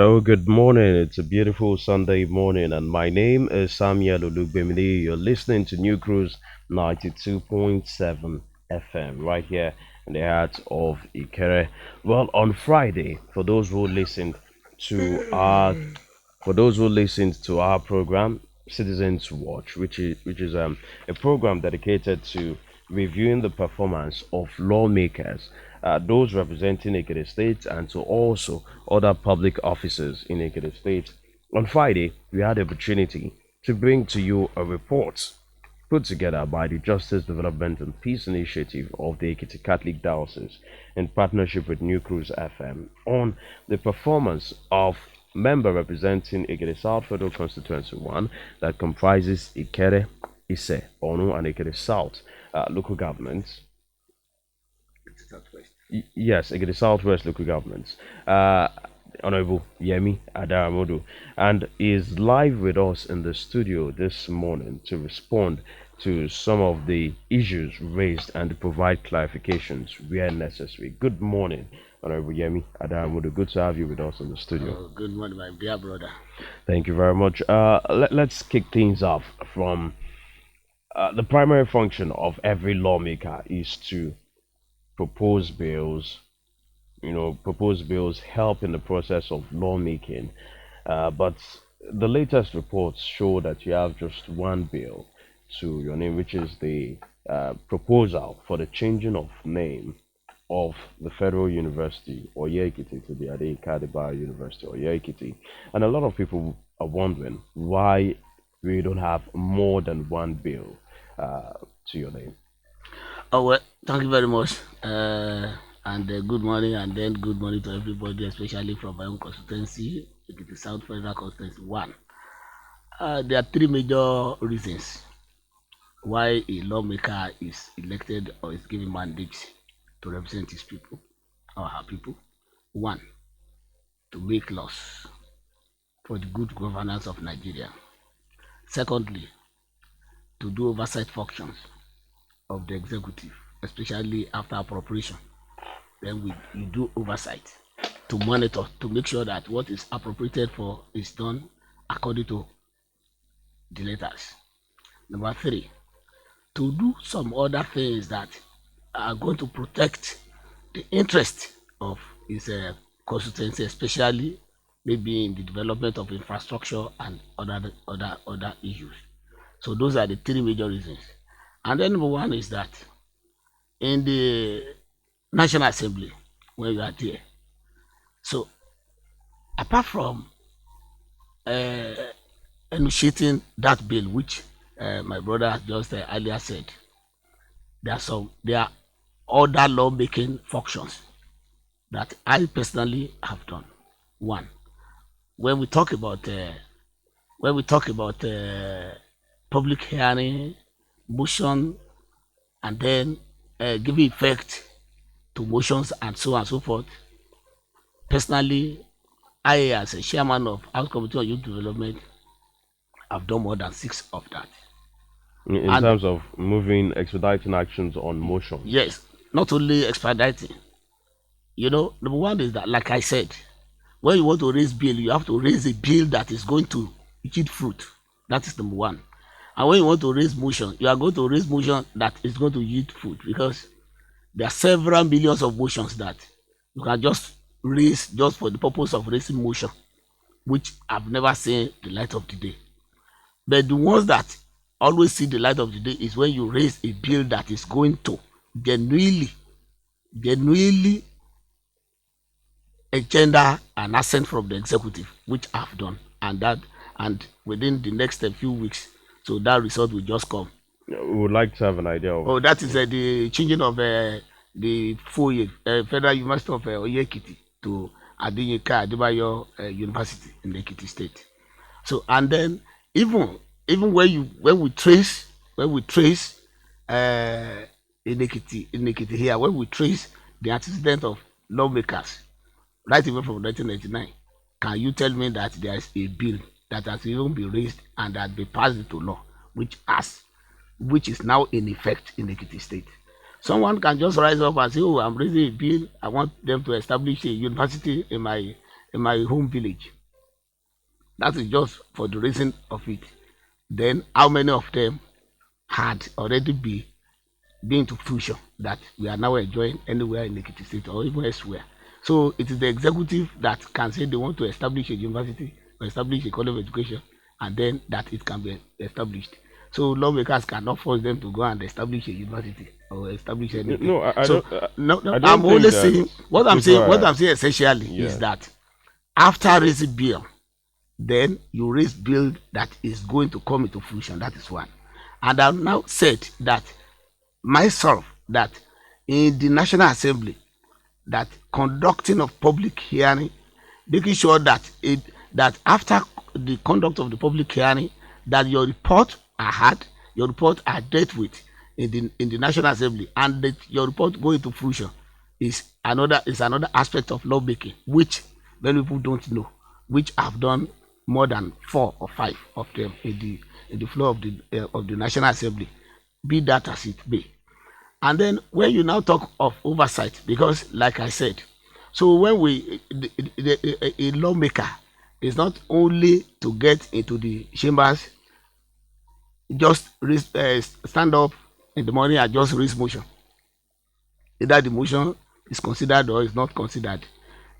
Hello, good morning. It's a beautiful Sunday morning, and my name is Samuel Olugbemide. You're listening to Newcruse 92.7 FM right here in the heart of Ikere. Well, on Friday, to our for those who listened to our program, Citizens Watch, which is a program dedicated to reviewing the performance of lawmakers, those representing Ekiti State, and to also other public officers in Ekiti State. On Friday, we had the opportunity to bring to you a report put together by the Justice Development and Peace Initiative of the Ekiti Catholic Diocese in partnership with Newcruse FM on the performance of member representing Ekiti South Federal Constituency 1 that comprises Ikere, Ise, Orun, and Ekiti South local governments. Yes, Ekiti Southwest local governments. Honorable Yemi Adaramodu, and is live with us in the studio this morning to respond to some of the issues raised and to provide clarifications where necessary. Good morning, Honorable Yemi Adaramodu. Good to have you with us in the studio. Oh, good morning, my dear brother. Thank you very much. Let's kick things off from the primary function of every lawmaker is to propose bills. Proposed bills help in the process of lawmaking, but the latest reports show that you have just one bill to your name, which is the proposal for the changing of name of the Federal University or Ekiti to the Ikere University or Ekiti. And a lot of people are wondering why we don't have more than one bill to your name. Oh, well, thank you very much. And good morning, and then good morning to everybody, especially from my own constituency, Ekiti South Federal Constituency 1. There are three major reasons why a lawmaker is elected or is given mandate to represent his people or her people. One, to make laws for the good governance of Nigeria. Secondly, to do oversight functions of the executive, especially after appropriation. Then you do oversight to monitor, to make sure that what is appropriated for is done according to the letters. Number three, to do some other things that are going to protect the interest of his constituency, especially maybe in the development of infrastructure and other issues. So those are the three major reasons. And then number one is that in the National Assembly, when you are there, so apart from initiating that bill, which my brother has just earlier said, there are other lawmaking functions that I personally have done. One, when we talk about public hearing, motion, and then giving effect to motions and so on and so forth. Personally, I, as a chairman of House Committee on Youth Development, have done more than 6 of that. In terms of moving, expediting actions on motion. Yes, not only expediting. Number one is that, like I said, when you want to raise bill, you have to raise a bill that is going to yield fruit. That is number one. And when you want to raise motion, you are going to raise motion that is going to yield fruit, because there are several millions of motions that you can just raise just for the purpose of raising motion, which I've never seen the light of the day. But the ones that always see the light of the day is when you raise a bill that is going to genuinely engender an assent from the executive, which I've done, and within the next few weeks, so that result will just come. We would like to have an idea of. That is the changing of the 4-year Federal University of Ekiti to Adebayo University in the Ekiti State. So, and then even when we trace in Ekiti here, when we trace the antecedent of lawmakers right even from 1999, can you tell me that there is a bill that has even been raised and that be passed into law, which is now in effect in the Ekiti State? Someone can just rise up and say, "Oh, I'm raising a bill. I want them to establish a university in my in my home village. That is just for the reason of it. Then how many of them had already been to fusion that we are now enjoying anywhere in Ekiti State or even elsewhere? So it is the executive that can say they want to establish a university or establish a college of education, and then that it can be established. So lawmakers cannot force them to go and establish a university or establish anything. No, I So don't. no, I don't I'm think only that saying what I'm people saying. What are. I'm saying essentially Yeah. is that after raising bill, then you raise bill that is going to come into fruition. That is one. And I've now said that myself that in the National Assembly, that conducting of public hearing, making sure that that after the conduct of the public hearing, that your report are heard, your report are dealt with in the National Assembly, and that your report go into fruition is another aspect of lawmaking, which many people don't know, which I've done more than 4 or 5 of them in the floor of the National Assembly, be that as it may. And then when you now talk of oversight, because like I said, so when a lawmaker is not only to get into the chambers, just stand up in the morning and just raise motion. Either the motion is considered or is not considered,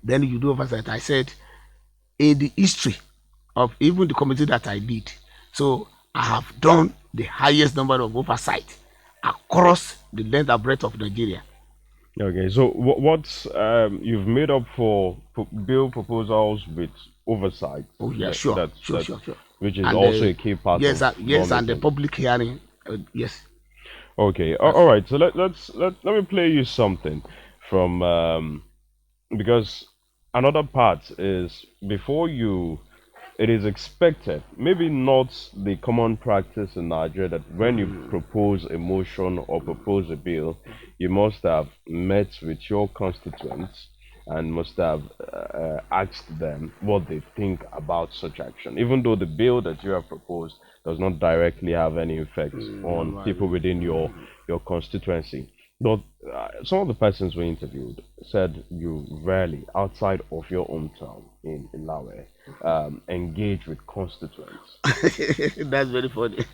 then you do oversight. I said in the history of even the committee that I did, so I have done the highest number of oversight across the length and breadth of Nigeria. Okay, so what's you've made up for bill proposals with oversight? Oh yeah, That, sure, that's sure, that, sure, sure. which is And also a key part yes, of yes, and the lawmaking. public hearing, yes. Okay, all right. So let me play you something from because another part is before you. It is expected, maybe not the common practice in Nigeria, that when you propose a motion or propose a bill, you must have met with your constituents and must have asked them what they think about such action, even though the bill that you have proposed does not directly have any effect on people within your constituency. But some of the persons we interviewed said you rarely, outside of your hometown in Lawe, engage with constituents. That's very funny.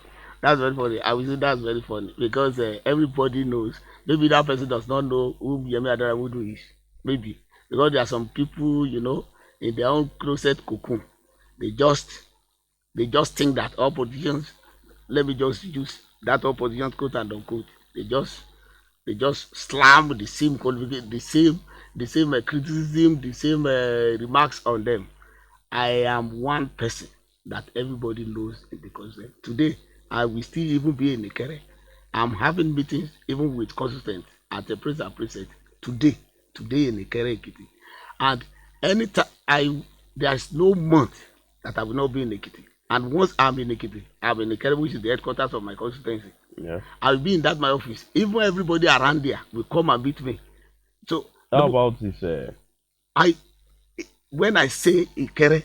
That's very funny. I will say that's very funny because everybody knows. Maybe that person does not know who Yemi Adaramodu is. Maybe because there are some people, in their own closet cocoon, they just think that all politicians. Let me just use that all politicians quote and unquote. They just slam the same criticism, the same remarks on them. I am one person that everybody knows in the constituency. Today, I will still even be in Ikere. I'm having meetings even with constituents at the precinct today in Ikere, Ekiti. And anytime there's no month that I will not be in Ekiti. And once I'm in Ekiti, I'm in Ikere, which is the headquarters of my constituency. Yeah. I'll be in that my office. Even everybody around there will come and meet me. So How about this? I when I say Ikere,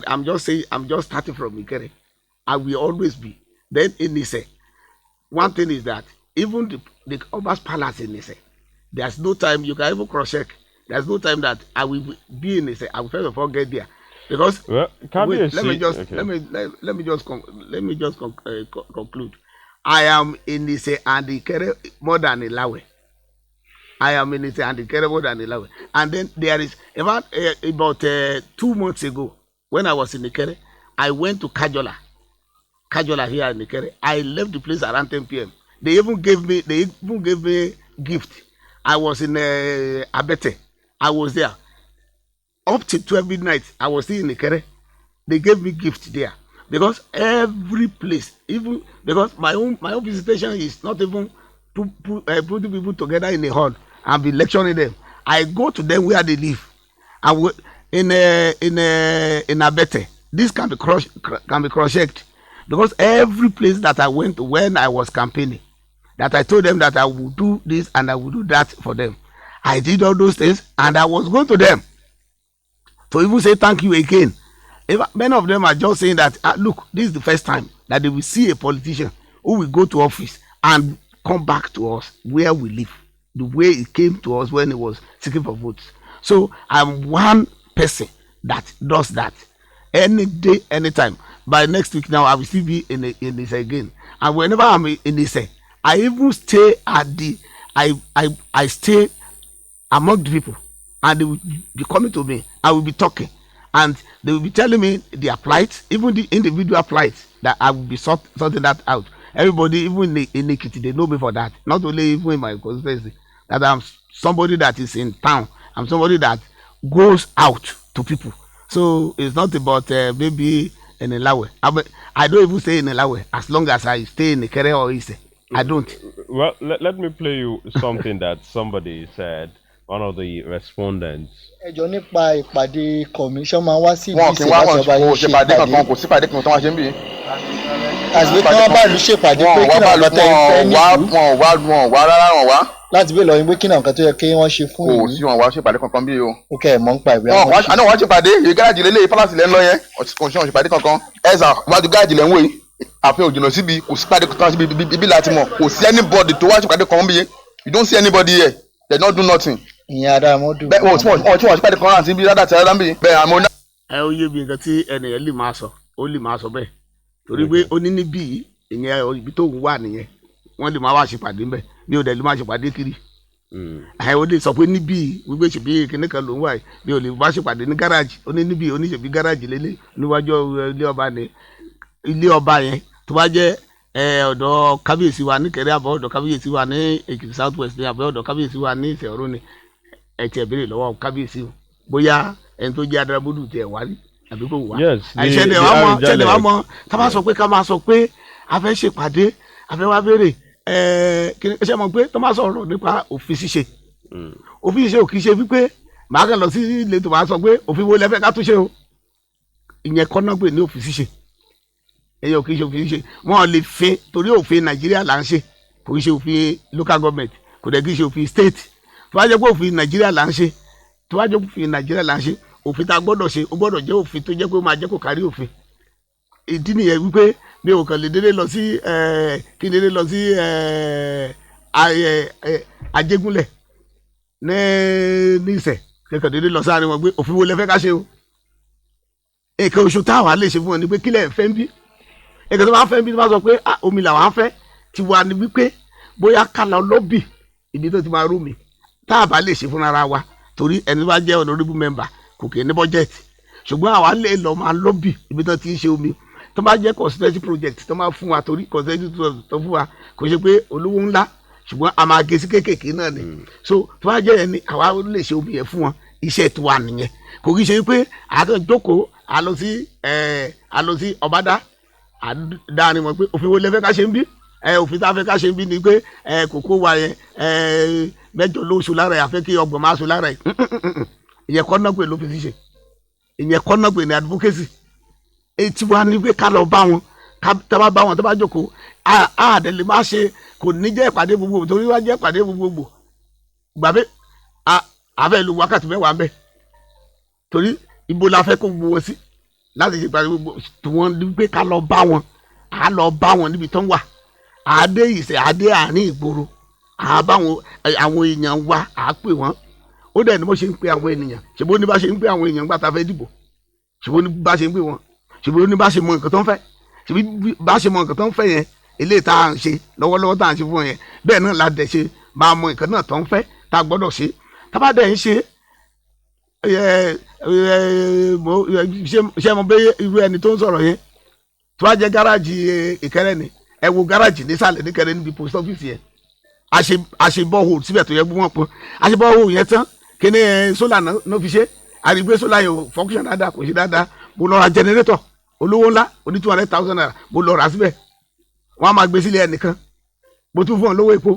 I'm just saying I'm just starting from Ikere. I will always be. Then in Nise, one thing is that even the Oba's palace in Nise, there's no time you can even cross check. There's no time that I will be in Nise. I will first of all get there. Because Well, wait, let me just okay. let me just conclude. I am in Nise and Ikere more than Ilawe. I am in Nise and Ikere more than Ilawe. And then there is about 2 months ago when I was in Ikere, I went to Kajola here in Ikere. I left the place around 10 p.m. They even gave me gift. I was in Abete. I was there up to 12 midnight. I was still in Ikere. They gave me gift there because every place, even because my own visitation is not even putting people together in a hall and be lecturing them. I go to them where they live. In Abete. This can be cross-checked because every place that I went to when I was campaigning, that I told them that I would do this and I would do that for them. I did all those things and I was going to them to even say thank you again. Many of them are just saying that look, this is the first time that they will see a politician who will go to office and come back to us where we live, the way it came to us when he was seeking for votes. So I'm one person that does that any day, anytime. By next week now, I will still be in this again. And whenever I'm in this, I even stay at the I stay among the people, and they will be coming to me. I will be talking, and they will be telling me their plight, even the individual plight, that I will be sorting that out. Everybody, even in Ekiti, they know me for that. Not only even in my constituency, that I'm somebody that is in town. I'm somebody that goes out to people. So it's not about maybe in Ilawe. I don't even stay in Ilawe as long as I stay in Ikere or Ise. I don't. Well, let me play you something that somebody said, one of the respondents. ẹjọ nípa ìpàdé commission máa wá sí wọn kì í wá wọn kò ṣèpàdé kankan kò sípàdé kankan tó wá ṣe ń bì. àti pé kí wọ́n bá ìlú ṣèpàdé pé kí náà lọ́tẹ̀ ìfẹ́ nílùú wọn wá rárá wọn wá. láti bí lọ́yìn pé kí náà nǹkan tó yẹ kí wọ́n ṣe fún ìlú. kò sí wọn wá ṣèpàdé kankan bí o. ó kẹ́ ẹ̀ mọ́ ń pa ìwé àwọn ọ̀ṣun. àná wọn ṣèpàdé èyí gáàjì lélẹ́yìí pálásì lẹ́ ń lọ yẹn kò sí wọn ṣèpàdé kankan. ẹ̀sà wájú gáàjì lẹ́ ń wò yìí àfihàn òjìnà síbi kò sípàdé kankan síbi ibi láti mọ̀ kò sí anybody tó wá ṣèpàdé kan bí you don't see anybody here they don't do nothing. ìyẹn Adaramodu. bẹ́ẹ̀ wọ́n tí wọ́n ṣèpàdé kan láti ibi rádà tí rádà ń bì bẹ́ẹ̀ àmọ́ náà. ẹ ó yé bí nǹkan tí ẹnìyẹn lè máa sọ ó lè máa sọ bẹ́ẹ̀ torí pé ó ní níbí ìyẹn ibi tó ń wà nìyẹn wọ́n lè máa wá ṣèpàdé ńbẹ̀ bí ó dẹ̀ lè máa ṣèpàdé kiri ẹ ó lè sọ pé níbí wípé ṣèbí kinní kan ló ń wà yìí bí ó lè bá ṣèpàdé ní gáràjì ó ní níbí oníṣèbí gáràjì lélẹ̀ níwájú ilé ọba ni ilé ọba yẹn tó bá jẹ́ ọ̀dọ̀ kábíyèsí wa ní Ìkẹrẹ àbọ̀ ọ̀dọ̀ kábíyèsí wa ní Ekiti South West ní àbọ̀ ọ̀dọ̀ kábíyèsí wa ní Ìṣẹ̀ Orun ni ẹ tiẹ̀ béèrè lọ́wọ́ kábíyèsí o bóyá ẹni tó jẹ́ Adaramodu tiẹ̀ wá rí àbí kò wá. ṣẹlẹ̀ wá mọ́ tá a bá sọ pé ká máa sọ pé a fẹ́ ṣèpàdé a fẹ́ wá béèrè ṣe mọ̀ pé tó máa sọ̀rọ̀ nípa òfin ṣíṣe òfin ṣíṣe ò kì í ṣe wípé màá kàn lọ sí ilé tó máa sọ pé òfin wo lẹ́fẹ̀ẹ́ ká tún ṣe o ìyẹn kọ́ náà pè ní òfin ṣíṣe ẹ̀yẹ ò kì í ṣe òfin ṣíṣe wọ́n lè fin torí òfin Nàìjíríà là ń ṣe kò kì í ṣe òfin local government kò dẹ̀ kì í ṣe òfin state tó bá jẹ́ pé òfin Nàìjíríà là ń ṣe tó bá jẹ́ pé òfin Nàìjíríà là ń ṣe òfin tá a gbọ́dọ̀ ṣe ó gbọ́dọ̀ jẹ́ òfin tó jẹ́ pé ó máa jẹ́ kó kárí òfin ìdí nìyẹn wípé mi ò kàn lè dédé lọ sí kí n dédé lọ sí Ajégúnlẹ̀ ní Ìṣẹ̀ kẹkàn dédé lọ sáré wọn pé òfin wo lẹ fẹ́ ká ṣe o èkó oṣù táwa lè ṣe fún wọn ni pé kílẹ̀ fẹ́ ń bí èkó tó bá fẹ́ ń bí tó bá sọ pé omi làwọn á fẹ́ ti wà ní wípé bóyá ká lọ lọ́bì ibi tó ti máa rú mi tá a bá lè ṣe fúnra wa torí ẹni bá jẹ́ honorable member kò kì í ní bọ́jẹ̀tì ṣùgbọ́n àwa lè lọ máa lọ́bì ibi tó ti ń ṣe omi tó bá jẹ́ constituency project tó máa fún wa torí constituency tó fún wa kò ṣe pé olówó ńlá ṣùgbọ́n a máa gé sí kéékèèké náà ni so tó bá jẹ́ ẹni àwa lè ṣe omi yẹn fún wọn iṣẹ́ tó wà nìyẹn kò kì í ṣe pé àtọ̀ jókòó a lọ sí ọ̀bádá àdáni wọn pé òfin wo lẹ fẹ́ ká ṣe ń bí òfin tá a fẹ́ ká ṣe ń bí ni pé kòkó wa yẹn mẹ́jọ lóṣù lára ẹ̀ àfẹ́ kí ọgbọ̀n máa ṣù lára ẹ̀ ìyẹn kọ́ náà pé ló fi ṣiṣẹ́ ìyẹn kọ́ náà pé ní advocacy etí wa ni pé ká lọ bá wọn tá bá bá wọn tó bá jókòó àdẹ̀lẹ̀ má ṣe kò ní jẹ́ ìpàdé gbogbogbò torí wá jẹ́ ìpàdé gbogbogbò gbàgbé àfẹ́ lu wákàtí mẹ́wàá bẹ́ẹ̀ torí ibo la fẹ́ kó gbogbo wọn sí láti ṣe ìpàdé gbogbo tí wọ́n ní pé ká lọ bá wọn à lọ bá wọn níbi tó ń wà àdé Ìṣẹ̀ àdé àárín ìgboro àwọn èèyàn wa à pè wọ́n ó dẹ̀ ni mo ṣe ń pe àwọn ènìyàn ṣèbó ní bá ṣe ń pe àwọn èèyàn gbà tá a fẹ́ dìbò ṣèbó ní bá ṣe ń pe wọn ṣèbó ní bá ṣe mọ nǹkan tó ń fẹ́ ṣèbí bá ṣe mọ nǹkan tó ń fẹ́ yẹn eléyìí tá à ń ṣe lọ́wọ́lọ́wọ́ tá à ń ṣe fún wọn yẹn bẹ́ẹ̀ náà la dẹ̀ ṣe máa mọ nǹkan náà tó ń fẹ́ tá a gbọ́dọ̀ ṣe tá a bá dẹ̀ ń ṣe ṣé mo bẹ́ irú ẹni tó ń sọ̀rọ̀ yẹn tó bá jẹ́ gáràjì Ìkẹrẹ ni ẹ wo gáràjì nísàlẹ̀ níkẹrẹ níbi post office yẹn àṣebọ́hò síbẹ̀ tó yẹ gbọ́n pọ̀ àṣebọ́hò yẹn tán kíní sólà náà fi ṣe àrígbé sólà yẹn ò function dáadáa kò ṣe dáadáa mo lọ ra generator olówó ńlá oní 200,000 naira mo lọ rà síbẹ̀ wọ́n á máa gbé sílẹ̀ ẹnìkan mo tún fún ọ lówó epo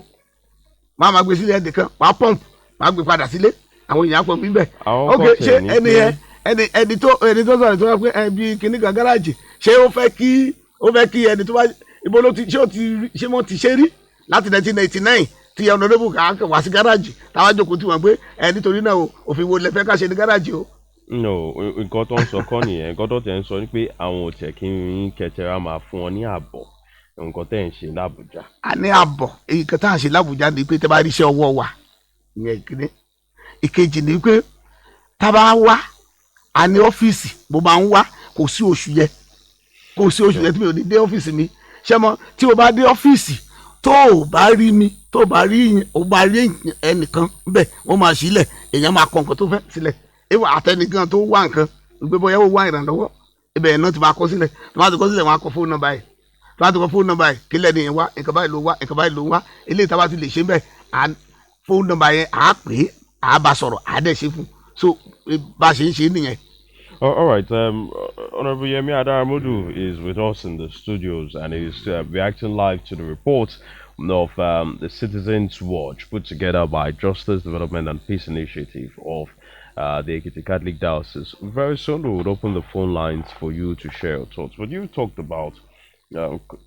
wọ́n á máa gbé sílẹ̀ ẹnìkan wọ́n á pump wọ́n á gbé padà sílé àwọn èèyàn á pọ̀ bíbẹ̀ ok ṣé ẹni yẹn ẹni tó sọ̀rọ̀ tó wá pé ẹbí kíní kan gáràjì ṣé ó fẹ́ kí ẹni tó wá ibo ló ti ṣé mo ti ṣe rí láti 1999 ti honorable kan wá sí gáràjì táwa jókòó tí wọ́n pé nítorí náà òfin wo lẹ fẹ́ ká ṣe ní gáràjì o. no nǹkan tó ń sọ kọ́ nìyẹn nǹkan tó tẹ̀ ń sọ ni pé àwọn òtẹ̀ kí n kẹtẹra máa fún ọ ní àbọ̀ nǹkan tẹ̀ ń ṣe l'Àbújá. a ní àbọ̀ nǹkan tá à ń ṣe l'Àbújá ni pé tẹ́ bá rí iṣẹ́ ọwọ́ wa ìyẹn ìkíní ìkejì ni pé tá bá wá a ní ọ́fíìsì bó máa ń wá kò sí oṣù yẹ tí mi ò ní dé ọ́fíìsì mi ṣé mo tí o bá dé ọ́fíìsì tó o bá rí mi tó o bá rí ẹnìkan bẹ́ẹ̀ wọ́n máa sílẹ̀ èèyàn máa kọ nǹkan tó fẹ́ sílẹ̀ ìwà àtẹnìkan tó wá nǹkan gbé bóyá ó wá ìrànlọ́wọ́ ibẹ̀ náà ti máa kọ sílẹ̀ tó máa ti kọ sílẹ̀ wọn á kọ fóònù nọ́mbà yìí tó máa ti kọ fóònù nọ́mbà yìí kílẹ̀ nìyẹn wá nǹkan báyìí ló wá nǹkan báyìí ló wá eléyìí tá a bá ti lè ṣe bẹ́ẹ̀ fóònù nọ́mbà yẹn à á pè é à á bá sọ̀rọ̀ à á dẹ̀ ṣe fún so bá a ṣe ń ṣe nìyẹn. All right. Honorable Yemi Adaramodu is with us in the studios and is reacting live to the report of the Citizens Watch put together by Justice Development and Peace Initiative of the Ekiti Catholic Diocese. Very soon we would open the phone lines for you to share your thoughts. But you talked about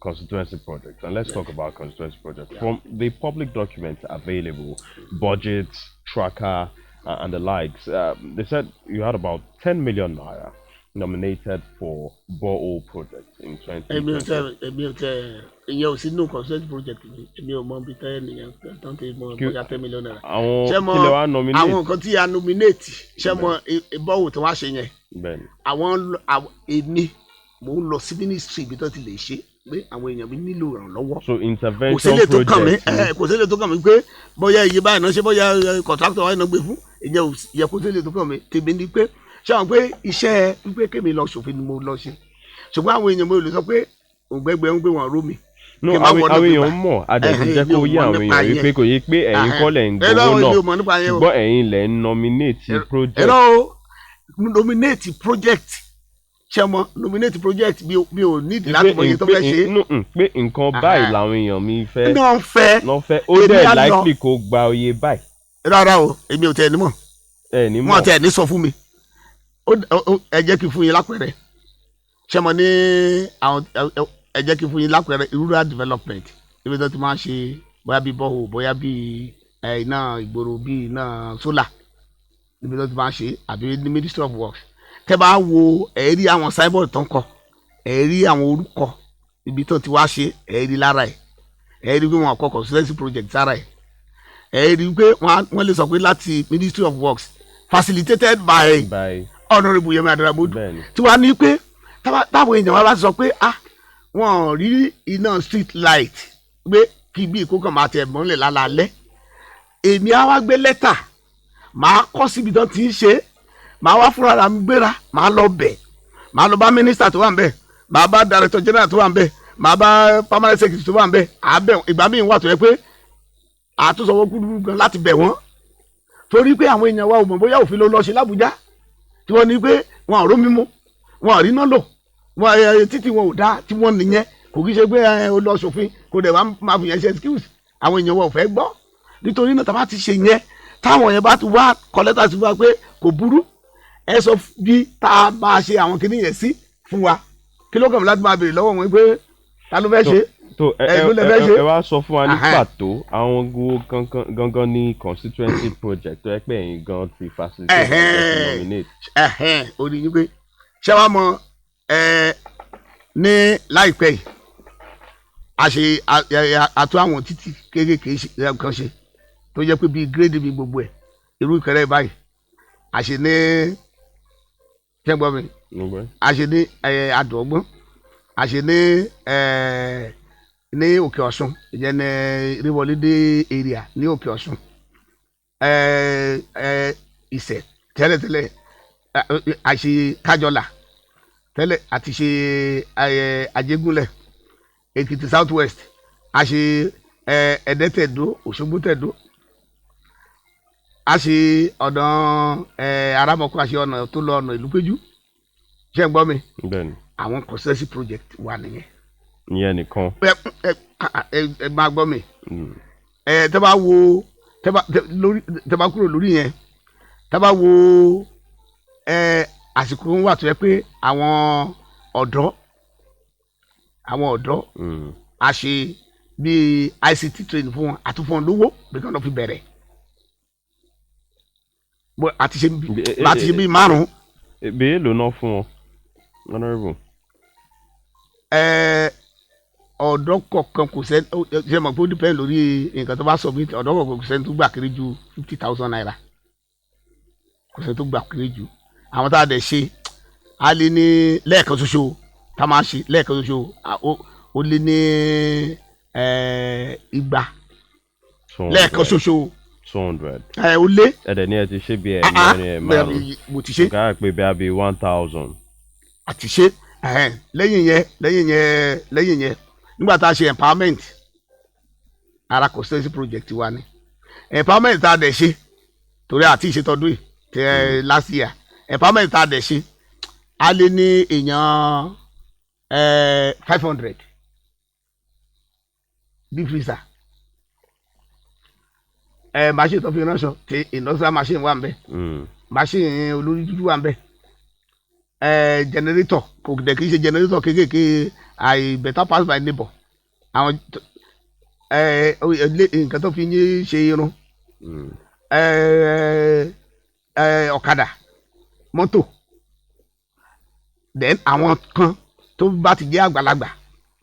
constituency projects, and let's talk about constituency projects. From the public documents available, budgets, tracker, and the likes, they said you had about 10 million naira nominated for borehole projects in 2020. ìyẹn ò sí nínú constituency project mi èmi ò mọ bí tẹ́ nìyẹn tó ń tẹ mọ bóyá 10 million naira. ṣé mo àwọn nǹkan tí a nominate ṣé mo bọ́wọ̀ tí wọ́n á ṣe yẹn àwọn èmi mò ń lọ sí ministry ibi tó ti lè ṣe pé àwọn èèyàn mi nílò ìrànlọ́wọ́. So intervention project kò sílẹ̀ tó kàn mí pé bóyá iye báyìí náà ṣe bóyá contractor wáyé náà gbé fún ìyẹn ò yẹ kó sílẹ̀ tó kàn mí tèmi ni pé ṣé àwọn pé iṣẹ́ wípé kémi lọ ṣòfin ni mo lọ ṣe ṣùgbọ́n àwọn èèyàn mi ò lè sọ pé òǹgbẹ́gbẹ́ ń gbé wọn ró mi. no àwọn èèyàn mọ̀ adẹ̀sí jẹ́ kó yé àwọn èèyàn wípé kò yé pé ẹ̀yin kọ́ lẹ̀ ń gbowó náà ṣùgbọ́n ẹ̀yin lẹ̀ ń nominate project. nominate project ṣe mọ nominate project mi ò nídìí láti mọ iye tó fẹ́ ṣe. pé nǹkan báyìí làwọn èèyàn mi fẹ́ náà fẹ́ ó dẹ̀ likely kó gba oyè báyìí. rárá o èmi ò tẹ ẹni mọ̀ wọn tẹ ẹni sọ fún mi ẹ jẹ́ kí n fún yín lápẹẹrẹ ṣe mọ ní àwọn ẹ jẹ́ kí n fún yín lápẹẹrẹ rural development ibi tó ti máa ń ṣe bóyá bíi bọ́ọ̀ bóyá bíi iná ìgboro bíi iná solar ibi tó ti máa ń ṣe àbí ní ministry of works tẹ́ bá wo ẹ̀rí àwọn signboard tó ń kọ ẹ̀rí àwọn orúkọ ibi tó ti wá ṣe ẹ̀rí lára ẹ̀ ẹ̀rí pé wọn kọ constituency project sára ẹ̀ ẹ̀rí pé wọ́n lè sọ pé láti ministry of works facilitated by Honourable Yemi Adaramodu tí wàá ní pé táwọn èèyàn wa bá sọ pé wọn rí iná street light pé kí bí ìkókàn máa tẹ̀ mọ́lẹ̀ lálálẹ́ èmi á wá gbé lẹ́tà màá kọ́ síbi tó ti ń ṣe màá wá fúnra ra mi gbéra màá lọ bẹ̀ màá lọ bá mínísítà tó wà ń bẹ̀ màá bá director general tó wà ń bẹ̀ màá bá permanent secretary tó wà ń bẹ̀ àbẹ̀ ìgbà míì wà tó yẹ pé àtúnṣọwọ́ kúrú gan láti bẹ̀ wọ́n torí pé àwọn èèyàn wa ò mọ̀ bóyá òfin ló lọ ṣe l'Ábùjá tí wọ́n ní pé wọn ò rómi mu wọn ò rí iná lò wọn títí wọn ò dá tí wọ́n nìyẹn kò kí ṣe pé ó lọ ṣòfin kò dẹ̀ wá máa fi yẹn ṣe excuse àwọn èèyàn wa ò fẹ́ gbọ́ nítorí náà tá bá ti ṣe yẹn táwọn yẹn bá ti wá kọ́lẹ́tà sí wa pé kò burú ẹ sọ bí tá a bá ṣe àwọn kìnìún yẹn sí fún wa kí ló kàn mí láti máa béèrè lọ́wọ́ wọn pé ta ló fẹ́ ṣe ẹ wá sọ fún wa ní pàtó àwọn gangan ní constituency project tó yẹ pé ẹ̀yin gan ti facilitate nominate. ó ní pé ṣé wàá mọ ní láìpẹ́ yìí a ṣe àtún àwọn títì kéékèèké kan ṣe tó jẹ́ pé bíi gírèdì bíi gbogbo ẹ̀ irú Ìkẹrẹ báyìí a ṣe ní ṣẹ́gbọ́n mi a ṣe ní Adọ̀gbọ́n a ṣe ní Òkè Ọ̀ṣun ìyẹn ní Ríwọlédé area ní Òkè Ọ̀ṣun Ìṣẹ̀ tẹ́lẹ̀tẹ́lẹ̀ a ṣe Kájọlà tẹ́lẹ̀ àti ṣe Àjẹgúnlẹ̀ Ekiti South West a ṣe Ẹ̀dẹ́tẹ̀dó Òṣogbótẹ̀dó a ṣe ọ̀nà Arámọ̀kọ́ a ṣe ọ̀nà tó lọ ọ̀nà Ìlúpéjú ṣé ń gbọ́ mi àwọn constituency project wà nìyẹn. ìyẹn nìkan. ẹ máa gbọ́ mi tẹ́ bá wo tẹ́ bá kúrò lórí yẹn tẹ́ bá wo àsìkò wà tó yẹ pé àwọn ọ̀dọ́ a ṣe bíi ICT training fún wọn àti fún wọn lówó bí kí wọ́n fi bẹ̀rẹ̀ àti ṣe bíi márùn-ún. bẹ́ẹ̀ ló ná fún wọn honourable. ọ̀dọ́ kọ̀ọ̀kan kò sẹ́ni ṣe mọ̀ pé ó dìpẹ́ lórí nǹkan tó bá submit ọ̀dọ́ kọ̀ọ̀kan kò sẹ́ni tó gbà kéré ju 50,000 naira. kò sẹ́ni tó gbà kéré jù àwọn tá a dẹ̀ ṣe a lè ní lẹ́ẹ̀kan ṣoṣo tá a máa ṣe lẹ́ẹ̀kan ṣoṣo ó lé ní 200 lẹ́ẹ̀kan ṣoṣo 200. ó lé ẹ̀dẹ̀ ni ẹ ti ṣe bí ẹ̀ márùn-ún mo ti ṣe ká pé bí a bí 1000. àti ṣe lẹ́yìn yẹn nígbà tá a ṣe empowerment ara constituency project wa ni empowerment tá a dẹ̀ ṣe torí àti ìṣètọ́dún yìí tẹ last year empowerment tá a dẹ̀ ṣe a lé ní èèyàn 500 deep freezer machine tó fi ránṣọ tí industrial machine wà ń bẹ machine olórí dúdú wà ń bẹ generator kò dẹ̀ kì í ṣe generator kéékèèké I better pass my neighbor àwọn nǹkan tó fi ń ṣe irun ọ̀kadà mọ́tò then àwọn kan tó bá ti jẹ́ àgbàlagbà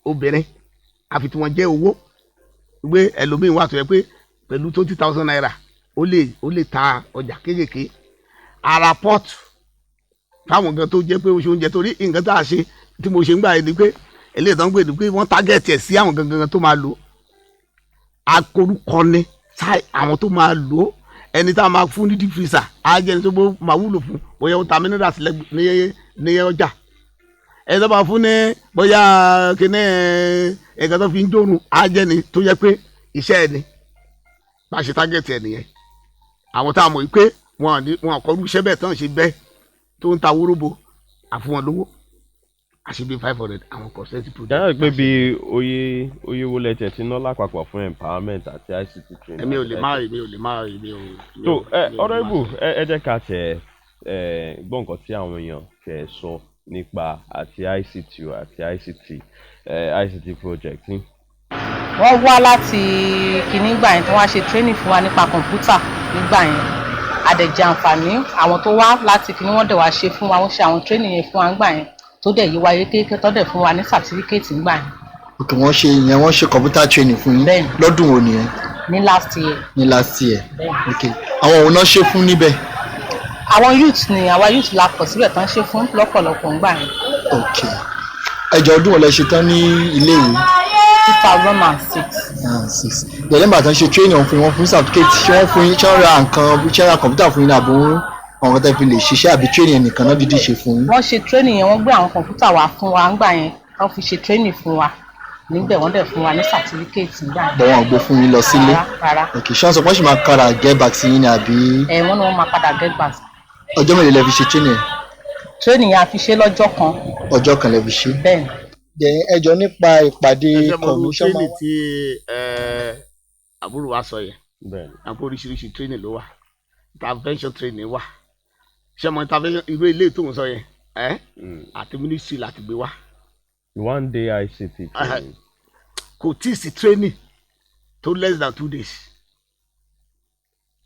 obìnrin àfi tí wọ́n jẹ́ owó gbé ẹlòmíín wà tó yẹ pé pẹ̀lú 20,000 naira ó lè ta ọjà kéékèèké ara port fáwọn gan tó jẹ́ pé oṣù oúnjẹ torí nǹkan tá a ṣe tí mo ṣe ń gbà yẹn ni pé eléyìí tó ń gbé ni pé wọ́n target ẹ̀ sí àwọn gangan tó máa lò akorúkọ ni àwọn tó máa lò ẹni tá a máa fún ní deep freezer á jẹ́ ẹni tó máa wúlò fún bóyá ó ta minerals ní ọjà ẹni tó máa fún ní bóyá kíní ẹ̀ka tó fi ń dórun á jẹ́ ni tó yẹ pé iṣẹ́ ẹni bá ṣe target ẹ̀ nìyẹn àwọn tá a mọ̀ pé wọn kọ́ irú iṣẹ́ bẹ́ẹ̀ tán ṣe bẹ́ẹ̀ tó ń ta wóróbo àfún wọn lówó àṣìbí 500 àwọn constituency project. dáhà pé bí oyè wo lẹ́tẹ̀ tí ná lápapọ̀ fún empowerment àti ICT training. èmi ò lè má tó ọ̀rọ̀ ibù ẹ jẹ́ ká tẹ̀ gbọ́ nǹkan tí àwọn èèyàn tẹ̀ sọ nípa àti ICT àti ICT project ní. wọ́n wá láti kìíní gbà yẹn tí wọ́n á ṣe training fún wa nípa kọ̀ǹpútà nígbà yẹn àdẹ̀jẹ̀ àǹfààní àwọn tó wá láti kìíní wọ́n dẹ̀ wá ṣe fún wa wọ́n ṣe àwọn training yẹn fún wa nígbà yẹn tó dẹ̀ yí wáyé kéèké tó dẹ̀ fún wa ní certificate nígbà yẹn. ok wọ́n ṣe computer training fún yín lọ́dún wo nìyẹn. ní last year. ok àwọn òun náà ṣe fún níbẹ̀. àwọn youth la pọ̀ síbẹ̀ tán ṣe fún lọ́pọ̀lọpọ̀ nígbà yẹn. ok ẹjọ́ ọdún wo lẹ ṣe tán ní ilé ìwé. 2006. ìyẹn nígbà tán ṣe training ọ̀hún fún wọn fún certificate ṣé wọ́n fún yín ṣé wọ́n ra nǹkan ṣé wọ́n ra computer fún yín ní àbọ̀ àwọn tẹ́ fi lè ṣiṣẹ́ àbí training nìkan náà dídí ṣe fún yín. wọ́n ṣe training yẹn wọ́n gbé àwọn kọ̀ǹpútà wá fún wa ńgbà yẹn wọ́n fi ṣe training fún wa níbẹ̀ wọ́n dẹ̀ fún wa ní certificate ńgbà yẹn. bọ́ wọn gbé fún yín lọ sílé. rárá. ok ṣé wọ́n sọ pé wọ́n sì máa kára get back sí yín ni àbí. wọ́n ní wọ́n máa padà get back. ọjọ́ mélòó lẹ fi ṣe training. training yẹn a fi ṣe lọ́jọ́ kan. ọjọ́ kan lẹ fi ṣe. bẹ́ẹ̀ni. ẹjọ́ nípa ìpàdé commission máa. tí àbúrò wa sọ yẹn àpò oríṣiríṣi training ló wà intervention training wà ṣé mo intervention irú ilé tó ń sọ yẹn àti ministry láti gbé wá. 1 day ICT training. kò tí ì sí training tó less than 2 days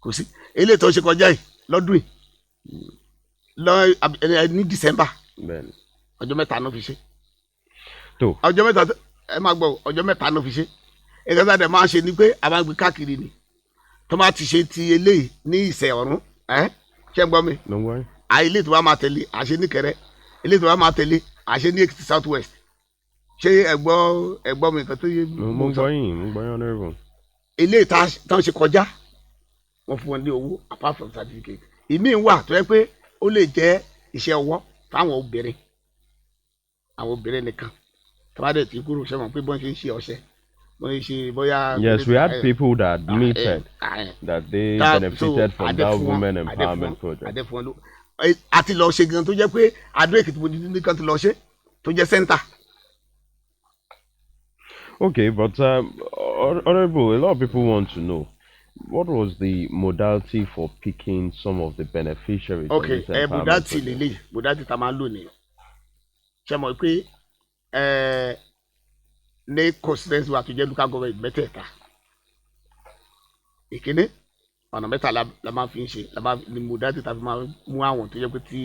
kò sí eléyìí tó ṣe kọjá yìí lọ́dún yìí ní December ọjọ́ mẹ́ta ló fi ṣe. ọjọ́ mẹ́ta ẹ máa gbọ́ ọjọ́ mẹ́ta ló fi ṣe ẹgbẹ́ sáà dẹ̀ máa ṣe ni pé a máa gbé káàkiri ni tó máa ti ṣe ti eléyìí ní ìṣẹ̀ ọ̀run ṣé ń gbọ́ mi ilé tó bá máa tẹ̀lé àṣẹ ní Ìkẹrẹ ilé tó bá máa tẹ̀lé àṣẹ ní Ekiti South West ṣé ẹgbọ́ mi nǹkan tó yé mi. mo gbọ́ yín honourable. ilé táwọn ṣe kọjá wọ́n fún wọn ní owó apart from certificate ìmíì wà tó yẹ pé ó lè jẹ́ iṣẹ́ ọwọ́ fáwọn obìnrin nìkan tọ́wádẹ̀ tí kúrò ṣe mọ̀ pé bọ́n ṣe ń ṣe ọṣẹ bọ́n ṣe bóyá. yes we had people that admitted that they benefited from that women empowerment project. àti lọ ṣe gan tó jẹ́ pé Adó Èkìtì mo dídí kan ti lọ ṣe tó jẹ́ center. okay but honourable a lot of people want to know what was the modality for picking some of the beneficiaries. okay modality lele modality tá a máa lò ní ṣe mọ̀ pé ní constituency wa tó jẹ́ local government mẹ́tẹ̀ẹ̀ta ìkíní ọ̀nà mẹ́ta la máa fi ń ṣe ní modality tá a fi máa mú àwọn tó jẹ́ pé tí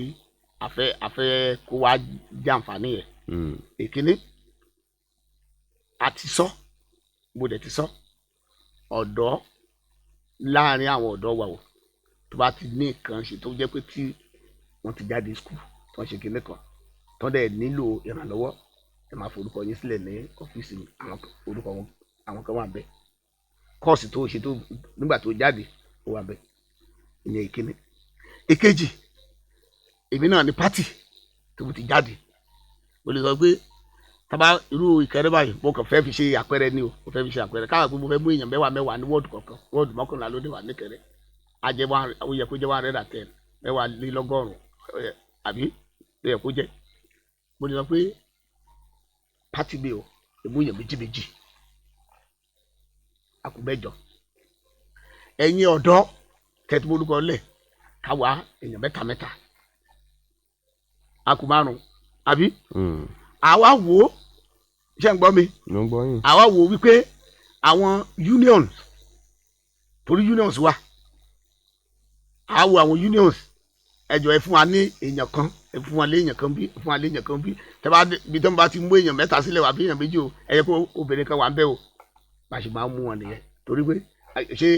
àfẹ́ kó wá jàǹfààní yẹn ìkíní àti sọ mo dẹ̀ ti sọ ọ̀dọ́ láàrin àwọn ọ̀dọ́ wa o tó bá ti ní nǹkan ṣe tó jẹ́ pé tí wọ́n ti jáde skul tí wọ́n ṣe kinní kan tó dẹ̀ nílò ìrànlọ́wọ́ ẹ máa forúkọ yín sílẹ̀ ní ọ́fíìsì mi àwọn orúkọ wọn àwọn kan wà bẹ́ẹ̀ kọ́ọ̀sì tó ṣe tó nígbà tó jáde ó wà bẹ́ẹ̀ ìyẹn ìkíní. èkejì èmi náà ní pátì tó ti jáde mo lè sọ pé tábà irú Ìkẹrẹ báyìí mo kàn fẹ́ fi ṣe àpẹẹrẹ ni o mo fẹ́ fi ṣe àpẹẹrẹ káwọn pé mo fẹ́ mú èèyàn mẹ́wàá ní wọ́ọ̀dù kọ̀ọ̀kan wọ́ọ̀dù mọ́kànlá ló dé wà ní Ìkẹrẹ ajẹ́ ó yẹ kó jẹ́ 110 mẹ́wàá lé lọ́gọ́rùn-ún àbí ó yẹ kó jẹ́ mo lè sọ pé pátì mi ò èmú èèyàn méjì àkùbẹ́jọ ẹ̀yin ọ̀dọ́ tẹ̀tí mo lùkọ́ lẹ̀ káwa èèyàn mẹ́ta àkù márùn àbí àwa wò ó ṣe ń gbọ́ mi àwa wò ó wípé àwọn unions torí unions wà àwa wo àwọn unions ẹjọ ẹ fún wa ní èèyàn kan ẹ fún wa lé èèyàn kan bí fún wa lé èèyàn kan bí tẹ́ bá ti mú èèyàn mẹ́ta sílẹ̀ wà bí èèyàn méjì o ẹ yẹ kó obìnrin kan wà ń bẹ̀ o bá a ṣe máa ń mú wọn nìyẹn torí pé ṣé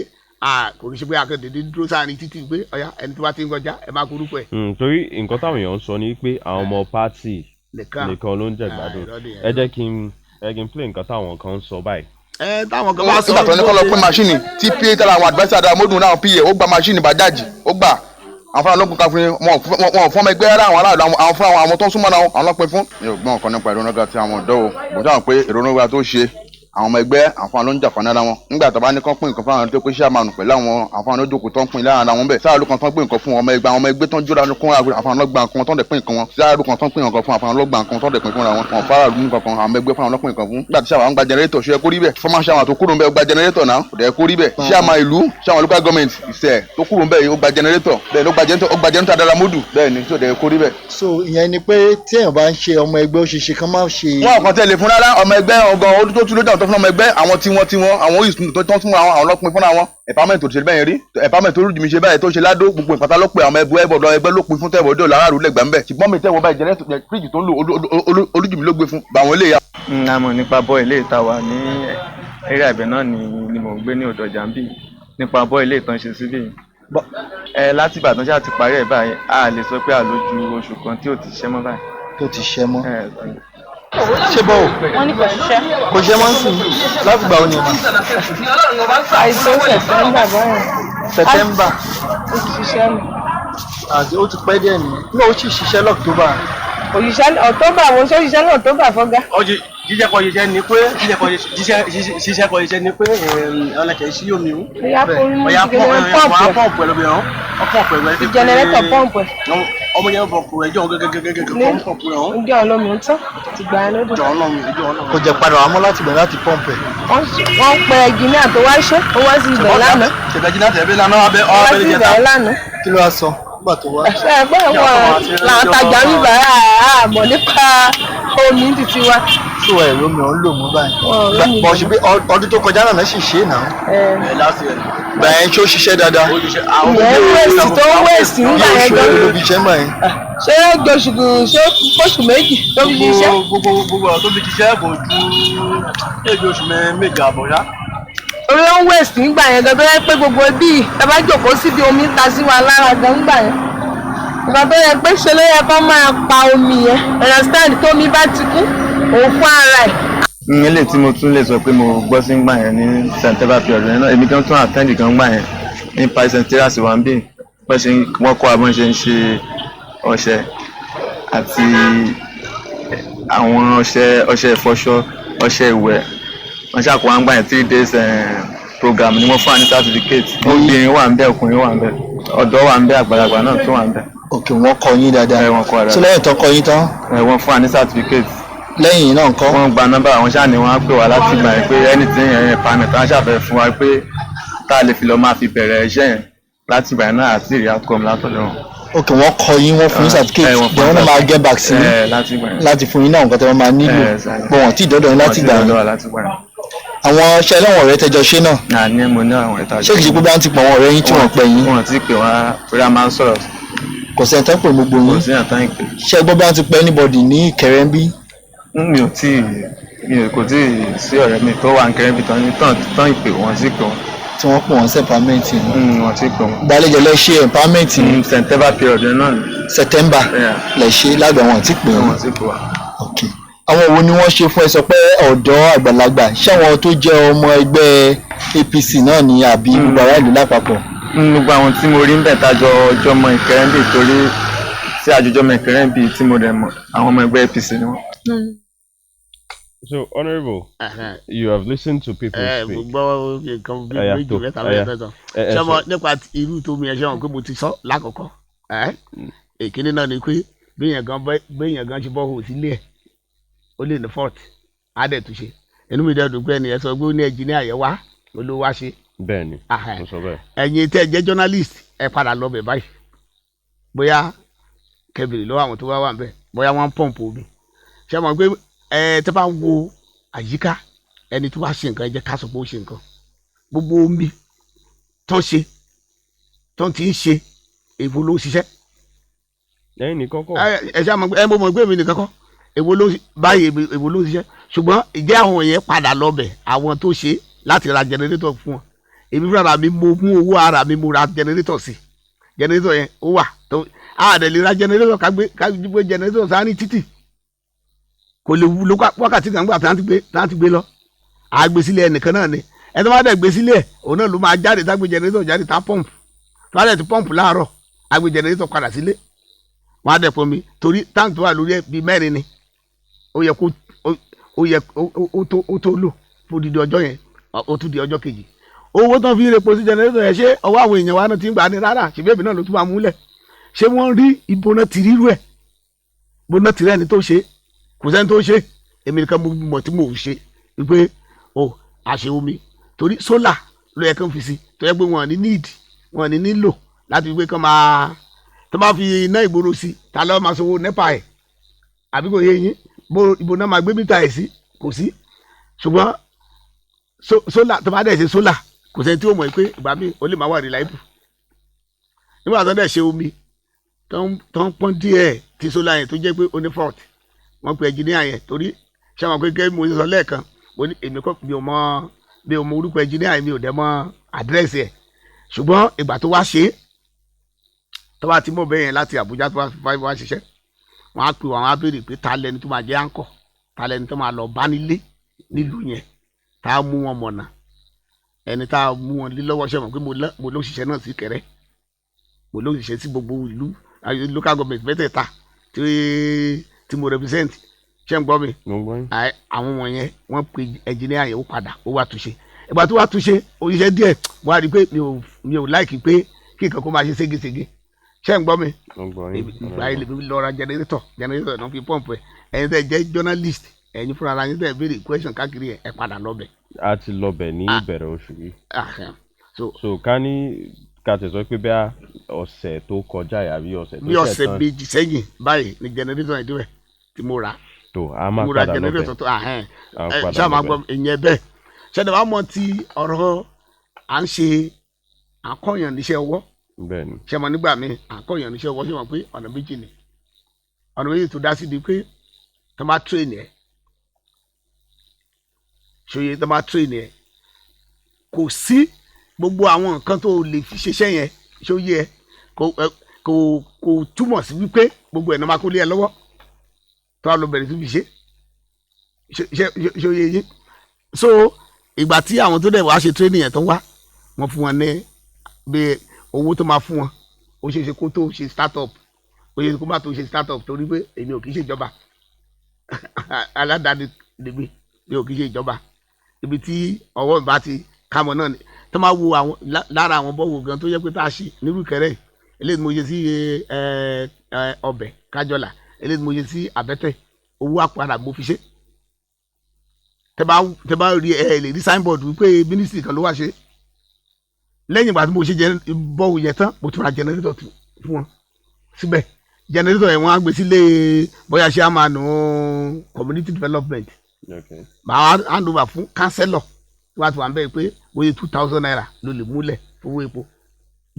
kò ní ṣe pé akẹ́dẹ̀ẹ́dẹ́ dúró sáàrin títì pé ọ̀yá ẹni tó bá ti ń kọjá ẹ máa korúkọ ẹ̀. torí nǹkan táwọn èèyàn ń sọ ni pé àwọn ọmọ pátì nìkan ló ń jẹ gbádùn ẹ jẹ́ kí n play nǹkan táwọn kan ń sọ báyìí. táwọn kan bá sọ nígbà tó ní kọ́ lọ pín máṣíìnì tí pa tẹ́lẹ̀ àwọn adviser Adaramodu náà pa ó gba máṣíìnì bàjáàjì ó gbà àwọn fúnra lọ́gbọ̀n kan fún wọn ò fún ọmọ ẹgbẹ́ rárá àwọn aráàlú àwọn fúnra àwọn tó ń súnmọ́ náà àwọn lọ́pẹ́ fún. mi ò gbọ́n nǹkan nípa ìrònúgà tí àwọn ọ̀dọ́ o mo dáhùn pé ìrònúgà tó ṣe àwọn ọmọ ẹgbẹ́ àǹfààní ló ń jà fún ara wọn nígbà tó bá ní kán pín nǹkan fún àwọn tó pé ṣáàmánu pẹ̀lú àwọn àǹfààní lójókòó tó ń pín lára wọn bẹ́ẹ̀ sáà ló kan tó ń pín nǹkan fún ọmọ ẹgbẹ́ tó ń jóra kún àǹfààní lọ́gbà nǹkan tó ń dẹ̀ pín nǹkan wọn sáà ló kan tó ń pín nǹkan fún àǹfààní lọ́gbà nǹkan tó ń dẹ̀ pín fúnra wọn fara lù nǹkan kan àwọn ẹgbẹ́ fúnra wọn lọ́pìn nǹkan fún nígbà tí sáà wọn gba jẹnẹrétọ̀ ṣe kó rí bẹ́ẹ̀ fọmọ sáà tó kúrò ń bẹ́ẹ̀ ó gba jẹnẹrétọ̀ náà kò dẹ̀ kó rí bẹ́ẹ̀ sáàmà ìlú sáàmà local government ìṣẹ̀ tó kúrò ń bẹ́ẹ̀ ó gba jẹnẹrétọ̀ bẹ́ẹ̀ ló gba jẹnẹrétọ̀ Adaramodu bẹ́ẹ̀ ni tó dẹ̀ kó rí bẹ́ẹ̀. so ìyẹn ni pé tí èèyàn bá ń ṣe ọmọ ẹgbẹ́ ó ṣe ṣe kán má ṣe. wọn kàn tẹ̀lé fún rárá ọmọ ẹgbẹ́ ọgàn ọdún tó tún lójà tó fún ọmọ ẹgbẹ́ àwọn tiwọn àwọn ìsùn tó tún àwọn ọlọ́pìn fúnra wọn empowerment tó ṣe bẹ́ẹ̀ rí empowerment tó rúdìmí ṣe báyìí tó ṣe ládó gbogbo ìpàtà lọ́pẹ́ àwọn ẹgbẹ́ ló pin fún tẹ̀wọ́ dé làárù lẹ́gbàá ń bẹ̀ ṣùgbọ́n mi tẹ̀wọ́ báyìí jẹ́rẹ́ fíríjì tó ń lò olújùmí ló gbé fún báwọn ilé ya. àmọ́ nípa bọ́ ilé ìta wà ní eré àbẹ̀ náà ni mò ń gbé ní ọ̀dọ̀ jàǹbì nípa bọ́ ilé ìtàn ṣe síbí láti Ìbàdàn ṣáà ti parí ẹ̀ báyìí a lè sọ pé àlójú oṣù kan tí ò ti ṣẹ́ mọ́ báyìí. tó ti ṣẹ́ mọ́ ṣé bọ́ ò wọ́n ní kò ṣiṣẹ́. kò ṣe mọ́ sí láti gbà ó ní ọmọ. àìsàn sẹ̀tẹ́mbà báyìí. September ó ti ṣiṣẹ́ mi. àti ó ti pẹ́ díẹ̀ nìyẹn náà ó sì ṣiṣẹ́ lọ́któbà. òṣìṣẹ́ October wo ṣó ṣiṣẹ́ ní October fọ́gá. jíjẹ́ kọ́ ṣiṣẹ́ ni pé ṣiṣẹ́ kọ́ ṣiṣẹ́ ni pé ọlẹ́kẹ̀ sí omi o. ìyá fún mi pọ́ǹpù ẹ̀ jẹnẹrétọ̀ pọ́ǹpù ẹ̀. ọmọ yẹn pọ́ǹpù ẹ̀ jọ̀ọ́ gẹ́gẹ́gẹ́gẹ́ pọ́ǹpù rẹ̀ hàn. ìjọ ọlọ́mi ń tán ti gbà ẹ́ lódò. kò jẹ́ padà wá mọ́ láti bẹ̀rẹ̀ láti pọ́ǹpù ẹ̀. wọ́n pẹ ẹ̀gìnì àti wá ṣe ó wá sí ibẹ̀ lánàá. ṣèbẹ̀jìnà tẹ̀bí lánàá ó wá sí ibẹ̀ lánàá. kí ló wá sọ nígbà tó wá. ṣe ẹgbẹ́ wọn làǹtajà bíbá àmọ́ nípa omi títí wa. tó ẹ̀rọ mi ò ń lò mú báyìí. bọ̀ ṣe pé ọdún tó kọjá náà sì ṣe é náà. bẹ́ẹ̀ ṣó ṣiṣẹ́ dáadáa. ìyẹn wéèsì tó wéèsì ń gbà yẹn gan. ló fi ṣẹ́ mọ́ ẹ̀. ṣé oṣù méjì tó fi ṣiṣẹ́. gbogbo ọ̀rọ̀ tó fi ṣiṣẹ́ kò ju oṣù méje àbọ̀ ṣá. orí ó ń wéèsì ń gbà yẹn gan tó yẹ pé gbogbo bíi tàbá jòkó síbi omi ń ta sí wa lára gan ń gbà yẹn. ìgbà tó yẹ pé ṣe ló yẹ kó máa pa omi yẹn understand tómi bá ti kú òun fún ara ẹ̀. ilé tí mo tún lè sọ pé mo gbọ́ sí ń gbà yẹn ní September period yẹn náà èmi kan tún attend kan gbà yẹn ní Paris terrace wa ń bì pẹ́ ṣe wọ́n kọ́ abọ́n ṣe ń ṣe ọṣẹ àti àwọn ọṣẹ ìfọṣọ ọṣẹ ìwẹ̀ wọ́n ṣàkóso àwọn gbà yẹn 3 days program ni wọ́n fún wa ní certificate obìnrin wà ń bẹ ọkùnrin wà ń bẹ ọ̀dọ́ wà ń bẹ àgbàlagbà náà tó wà ń bẹ. òkè wọ́n kọ́ yín dáadáa. wọ́n kọ́ dáadáa. so lẹ́yìn tó kọ́ yín tán. wọ́n fún wa ní certificate. lẹ́yìn náà ńkọ́. wọ́n gba nọ́mbà àwọn ṣáà ni wọ́n á pè wá láti gbà yẹn pé anything panel tí wọ́n ṣàfẹ́ fún wa pé tá a lè fi lọ́ọ́ máa fi bẹ̀rẹ̀ iṣẹ́ yẹn láti gbà yẹn náà àti ìrìn outcome látọ̀dọ̀ wọn. ok wọ́n kọ́ yín wọ́n fún yín certificate then wọ́n máa get back sí láti fún yín náà nǹkan tí wọ́n máa nílò bọ̀ wọ́n tí ì dọ́dọ̀ yín láti gbà yín. àwọn ṣe ẹlẹ́wọ̀n ọ̀rẹ́ tẹjọ ṣe náà. àní mo ní àwọn ẹ̀ta. ṣé kìí ṣe pé bá ń ti pọ̀ àwọn ọ̀rẹ́ yín tí wọ́n pè yín. wọ́n ti pè wá pé a máa ń sọ̀rọ̀. kò sẹ́ni tán pè gbogbo yín. kò sí àtàn ìpè. ṣé gbọ́ bá ń ti pẹ́ anybody ní Ìkẹrẹ ń bí. kò tí ì sí ọ̀rẹ́ mi tó wà ní Ìkẹrẹ bí tán ìpè wọ́n sí pé wọ́n. tí wọ́n pọ̀ wọ́n sí empowerment ni. wọ́n ti pọ̀ wọ́n. gbàlejò lẹ ṣe empowerment ni. September period náà ni. September lẹ ṣe lágbà wọn ti pè wọ́n ti pè wá. ok àwọn wo ni wọ́n ṣe fún ẹ sọ pé ọ̀dọ́ àgbàlagbà ṣé àwọn tó jẹ́ ọmọ ẹgbẹ́ APC náà ni àbí gbogbo aráàlú lápapọ̀. gbogbo àwọn tí mo rí ń bẹ̀ tájọ ọjọ́ ọmọ Ìkẹrẹ ń bì torí tí àjọjọ́ ọmọ Ìkẹrẹ ń bì tí mo dẹ̀ mọ̀ àwọn ọmọ ẹgbẹ́ APC ni wọ́n. So, Honorable, you have listened to people speak. Ṣọmọ nípa irú tó mi ẹ ṣe wọn pé mo ti sọ lákọ̀ọ́kọ́. Èkíní náà ni pé béèyàn gan ṣe bọ́ hò sílé ẹ̀ ó lè ní fort á dẹ̀ tún ṣe. Inú mi dẹ̀ dùn pé ẹnìyẹn sọ pé ó ní ẹnjìníà yẹn wá olówó wá ṣe. Bẹ́ẹ̀ni, mo sọ bẹ́ẹ̀. Ẹ̀yin tẹ́ jẹ́ journalist ẹ padà lọ bẹ̀ báyìí. Bóyá kẹbìrì lọ́wọ́ àwọn tó wà ń bẹ̀ bóyá wọ́n ń pọ̀mpù omi. Ṣé mo pé tẹ́ bá ń wo àyíká ẹni tó bá ṣe nǹkan ẹ jẹ́ ká sọ pé ó ṣe nǹkan. Gbogbo omi tán ṣe tán ti ń ṣe èwo ló ṣiṣẹ́. Lẹ́yìn nìkan kọ́. Ẹ ṣe àmọ́ ẹ mọ̀ gbé mi nìkan kọ́ èwo ló ṣiṣẹ́ ṣùgbọ́n ìjẹ́ àwọn yẹn padà lọ́bẹ̀ àwọn tó ṣe láti ra jẹnẹrétọ̀ fún wọn èmi fúnra mi mo mú owó ara mi mo ra jẹnẹrétọ̀ sí jẹnẹrétọ̀ yẹn ó wà tó àdè lè ra jẹnẹrétọ̀ ká gbé jẹnẹrétọ̀ sáà ní títì kò lè wúlò wákàtí kan gbà tán ti gbé lọ àgbè sílẹ̀ ẹnìkan náà ni ẹ tó bá dẹ̀ gbé sílẹ̀ òun náà ló máa jáde tá gbé jẹnẹrétọ̀ jáde tá pọ́ǹpù tó bá dẹ̀ ti pọ́ǹpù láàárọ̀ àgbè jẹnẹrétọ̀ padà sílé wọn á dẹ̀ pọ̀ mi torí táǹkì tó wà lórí ẹ̀ bíi mẹ́rin ni ó yẹ ó tó lò fún dídí ọjọ́ yẹn ó tún di ọjọ́ kejì owó tán fi repo sí jẹnẹrétọ̀ yẹn ṣé ọwọ́ àwọn èèyàn wa náà ti ń gbà ní rárá ṣèbí èmi náà ló tún máa múlẹ̀ ṣé wọ́n rí ibo náà ti rírú ẹ̀ ibo náà ti rẹ́ ẹni tó ṣe kò sẹ́ni tó ṣe èmi nìkan mo mọ̀ tí mo ṣe wípé àṣẹ omi torí sólà ló yẹ kán fi sí tó yẹ pé wọn ní níìdì wọn ní nílò láti wípé kán máa tó bá fi iná ìgboro sí ta ló máa sanwó nẹ́pà ẹ̀ àbí kò yé yín ibo náà máa gbé mítà ẹ̀ sí kò sí ṣùgbọ́n sólà tó bá dẹ̀ ṣe sólà kò sẹ́ni tí ó mọ̀ pé ìgbà míì ó lè máa wà reliable nígbà tó dẹ̀ ṣe omi tó ń pọ́n díẹ̀ tí sólà yẹn tó jẹ́ pé ó ní fault wọ́n pe ẹnjìníà yẹn torí ṣé wọn pé gẹ́gẹ́ mo sọ lẹ́ẹ̀kan mo ní èmi kọ́ mi ò mọ orúkọ ẹnjìníà yẹn mi ò dẹ̀ mọ àdírẹ́sì ẹ̀ ṣùgbọ́n ìgbà tó wá ṣe é tó bá ti mọ̀ bẹ́ẹ̀ yẹn láti Àbújá tó wá ṣiṣẹ́ wọ́n á pè wọ́n á béèrè pé ta lẹni tó máa jẹ́ àǹkọ̀ ta lẹni tó máa lọ bá nílé nílùú yẹn tá a mú wọn mọ̀nà ẹni tá a mú wọn lé lọ́wọ́ ṣe mọ̀ pé mo ló ṣiṣẹ́ náà sí Ìkẹrẹ mo ló ṣiṣẹ́ sí gbogbo ìlú local government mẹ́tẹ̀ẹ̀ta tí mo represent ṣé ń gbọ́ mi àwọn wọ̀nyẹn wọ́n pe ẹnjìníà yẹn ó padà ó wá túnṣe ìgbà tó wá túnṣe oníṣẹ́ díẹ̀ mo wá rí i pé mi ò láìkí pé kí nǹkan kó máa ṣe ségesège ṣé ń gbọ́ mi ìgbà yìí lè lọ ra jẹnẹrétọ̀ náà fi pọ́ǹpù ẹ̀ ẹ̀yin tẹ́ jẹ́ journalist ẹ̀yin fúnra ara yín tẹ́ béèrè question káàkiri ẹ̀ padà lọ́bẹ̀. a ti lọ́bẹ̀ ní ìbẹ̀rẹ̀ oṣù yìí so ká ní ká tẹ̀sọ́ pé bẹ́ẹ̀ ọ̀sẹ̀ tó kọjá àbí ọ̀sẹ̀ tó ṣẹ̀ tán. bí ọ̀sẹ̀ méjì sẹ́yìn báyìí ni jẹnẹrétọ̀ yẹn dúró tí mo rà a máa padà lọ́bẹ̀ ṣáà máa gbọ́ ìyẹn bẹ́ẹ̀ ṣẹ́ni wàá mọ̀ ti ọ̀rọ̀ à ń ṣe àkọ́yàn níṣẹ́ ọwọ́ ṣe mọ̀ nígbà míì àkọ́yàn níṣẹ́ ọwọ́ ṣe mọ̀ pé ọ̀nà méjì tó dá sí di pé tó bá train ẹ̀ ṣòye tó bá train ẹ̀ kò sí gbogbo àwọn nǹkan tó lè fi ṣiṣẹ́ yẹn ṣòye ẹ̀ kò túmọ̀ sí wípé gbogbo ẹ̀ náà máa kó lé ẹ lọ́wọ́ tó wà lọ bẹ̀rẹ̀ tó fi ṣòye yín so ìgbà tí àwọn tó dẹ̀ wá ṣe training yẹn tó wá wọ́n fún wọn ní bí owó tó máa fún wọn ó ṣeé ṣe kó tó ṣe startup ó ṣeé ṣe kó má tó ṣe startup torí pé èmi ò kì í ṣe ìjọba aládàáni lèmi mi ò kì í ṣe ìjọba ibi tí ọwọ́ mi bá ti ká mọ́ náà ni tó máa wo àwọn lára àwọn bọ́ọ̀wù gan tó yẹ pé tá a ṣe nírú Ìkẹrẹ eléyìí mo ṣe sí ọbẹ̀ kájọlà eléyìí mo ṣe sí àbẹ́tẹ̀ owó àpàdà mo fi ṣe tẹ bá rí lè rí signboard wípé mínísítì kan ló wá ṣe lẹ́yìn ìgbà tí mo ṣe bọ́ọ̀wù yẹn tán mo tún ra jẹnẹrétọ̀ fún wọn síbẹ̀ jẹnẹrétọ̀ yẹn wọ́n á gbé sílé bóyá ṣé a máa nù community development màá hand over fún kánsẹ́lọ̀ tí wàá ti wà ń bẹ́ẹ̀ pé bóyá 2,000 naira ló lè múlẹ̀ fowó epo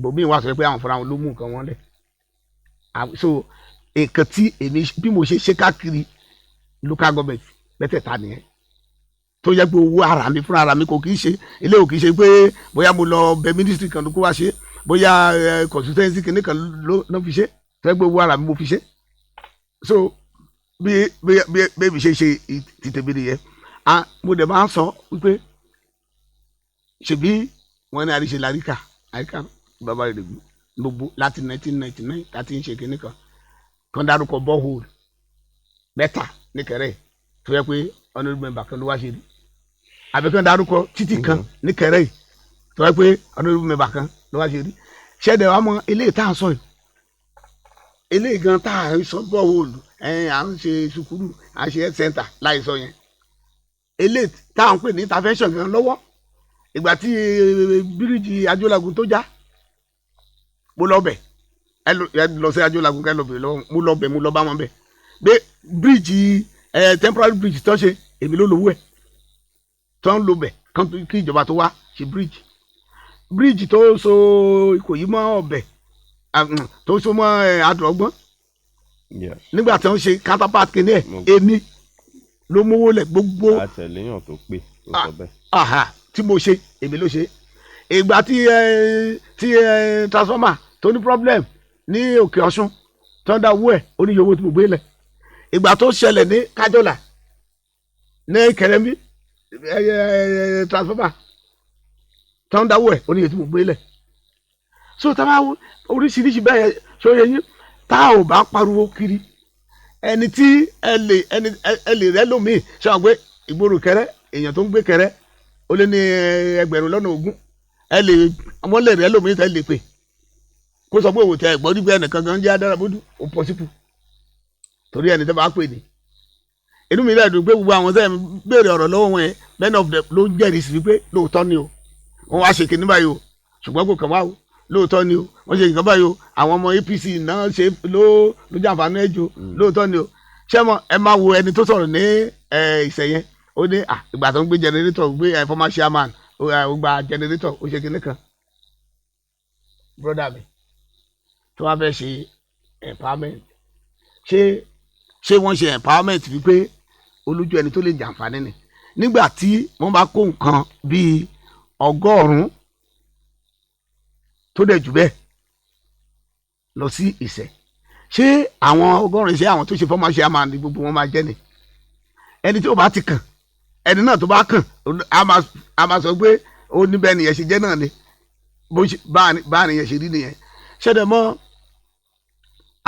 bòmí wà sọ pé àwọn fúnra wọn ló mú nǹkan wọn lẹ̀ so nǹkan tí èmi bí mo ṣe káàkiri local government mẹ́tẹ̀ẹ̀ta nìyẹn tó yẹ pé owó ara mi fúnra ara mi kò kì í ṣe ilé ò kì í ṣe pé bóyá mo lọ bẹ ministry kan kó wá ṣe bóyá constituency kìíní kan ló fi ṣe tó yẹ pé owó ara mi mo fi ṣe so bí mi ṣe ti tèmi nìyẹn mo dẹ̀ máa ń sọ wípé ṣèbí wọn ní àríṣe làríkà bàbá rẹ̀ gbogbo láti 1999 láti ń ṣe kìíní kan dárúkọ borehole mẹ́ta níkẹrẹ tó yẹ pé honourable member kan ló wá ṣe rí àbẹ̀kan dárúkọ títì kan níkẹrẹ tó yẹ pé honourable member kan ló wá ṣe rí ṣẹ́dẹ̀ wàá mọ eléyìí tá à ń sọ yìí eléyìí gan tá à ń sọ borehole à ń ṣe sukuru à ń ṣe health center láì sọ yẹn eléyìí tá à ń pè ní intervention gan lọ́wọ́ ìgbà tí bíríìjì Ajolagun tó já mo lọ bẹ̀ ẹ lọ sí Ajolagun kẹ́ lọ bẹ̀ lọ́wọ́ mo lọ bẹ̀ mo lọ bá wọn bẹ̀ pé bíríìjì temporary bridge tó ṣe èmi ló lówó ẹ̀ tó ń lo bẹ̀ kí ìjọba tó wá ṣe bíríìjì tó so Ìkòyí mọ́ ọ̀bẹ̀ tó so mọ́ Adùnọgbọ́n nígbà tí wọ́n ṣe counterpart kìíní ẹ̀ èmi ló mówó lẹ̀ gbogbo àtẹ̀léyàn tó pé ó sọ bẹ́ẹ̀. tí mo ṣe èmi ló ṣe ìgbà tí transformer tó ní problem ní Òkè Ọ̀ṣun tó ń da owó ẹ̀ oníyẹ owó tí mo gbé lẹ̀ ìgbà tó ṣẹlẹ̀ ní Kájọlà ní Kẹrẹmí transformer tó ń da owó ẹ̀ oníyẹ tí mo gbé lẹ̀ so tá a máa oríṣiríṣi bẹ́ẹ̀ ṣóye yín tá ò bá pariwo kiri ẹni tí ẹ lè rẹ lómìn ṣe àwọn pé ìgboro Kẹrẹ èèyàn tó ń gbé Kẹrẹ ó lé ní 20,000 wọ́n lè rẹ lómìn tẹ́ lè pè kó sọ pé òwò tẹ ẹ̀gbọ́n nígbà ẹnìkan gan jẹ́ Adaramodu ó pọ́sibú torí ẹni tẹ́ bá pè ní inú mi dẹ̀ dùn pé gbogbo àwọn tẹ́ béèrè ọ̀rọ̀ lọ́wọ́ wọn yẹn many of them ló ń jẹ́rìí sí pé lóòótọ́ ni o wọ́n wá ṣe kìíní báyìí o ṣùgbọ́n kò kàn wá o lóòótọ́ ni o wọ́n ṣe nǹkan báyìí o àwọn ọmọ APC náà ṣe ló jàǹfààní ẹ̀jọ̀ lóòótọ́ ni o ṣé mo ẹ máa wo ẹni tó sọ̀rọ̀ ní ìṣẹ̀yẹn ó ní ìgbà tó ń gbé generator gbé former chairman ó gba generator ó ṣe kìíní kan brother mi tó wá fẹ́ ṣe empowerment ṣé wọ́n ṣe empowerment wípé olójú ẹni tó lè jàǹfààní ni nígbà tí wọ́n bá kó nǹkan bíi 100 tó dẹ̀ jù bẹ́ẹ̀ lọ sí Ìṣẹ́ ṣé àwọn 100 ṣé àwọn tó ṣe former chairman ni gbogbo wọn máa jẹ́ ni ẹni tí ó bá ti kàn ẹni náà tó bá kàn á máa sọ pé ó níbẹ̀ nìyẹn ṣe jẹ́ náà ni bá nìyẹn ṣe rí nìyẹn ṣẹ́dẹ̀ mọ́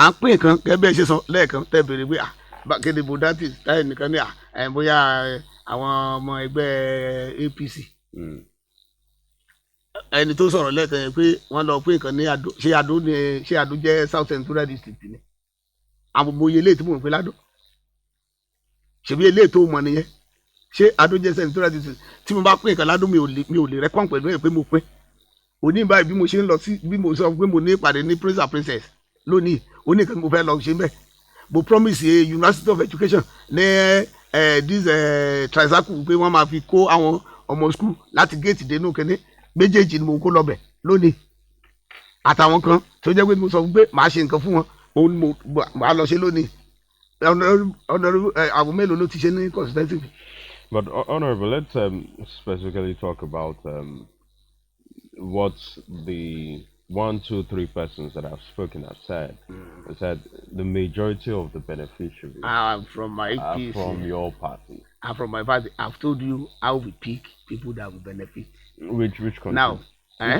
à ń pín nǹkan gẹ́gẹ́ bí ẹ ṣe sọ lẹ́ẹ̀kan tẹ́ bèrè pé kéde bòdátì táyà nìkan ní bóyá àwọn ọmọ ẹgbẹ́ APC ẹni tó sọ̀rọ̀ lẹ́ẹ̀kan yẹn pé wọ́n lọ pín nǹkan ní Adó ṣé Adó jẹ́ South Central District ni àwọn gbogbo iye eléyìí tí mò ń pè ládó ṣèbí eléyìí tó mọ̀ nìyẹn ṣé Adó jẹ́ Central District tí mo bá pín nǹkan ládó mi ò lè rẹ́kọ̀n pẹ̀lú ẹ̀ pé mo pín òní báyìí bí mo ṣe ń lọ sí bí mo sọ pé mo ní ìpàdé ní Prince and Princess lónìí oníkan mo fẹ́ lọ ṣe mbẹ́ mo promise University of Education ní this tricycle pé wọ́n máa fi kó àwọn ọmọ school láti gate dénú kẹ́ni méjèèjì ni mo kó lọ́bẹ̀ lónìí àtàwọn kan tó jẹ́ pé mo sọ pé màá ṣe nǹkan fún wọn òun mo máa lọ ṣe lónìí àwọn mélòó ló ti ṣe ní constituency. But Honourable, let's specifically talk about what the 1, 2, 3 persons that have spoken have said. They said the majority of the beneficiaries are from my are from your party. And from my party. I've told you how we pick people that will benefit. Which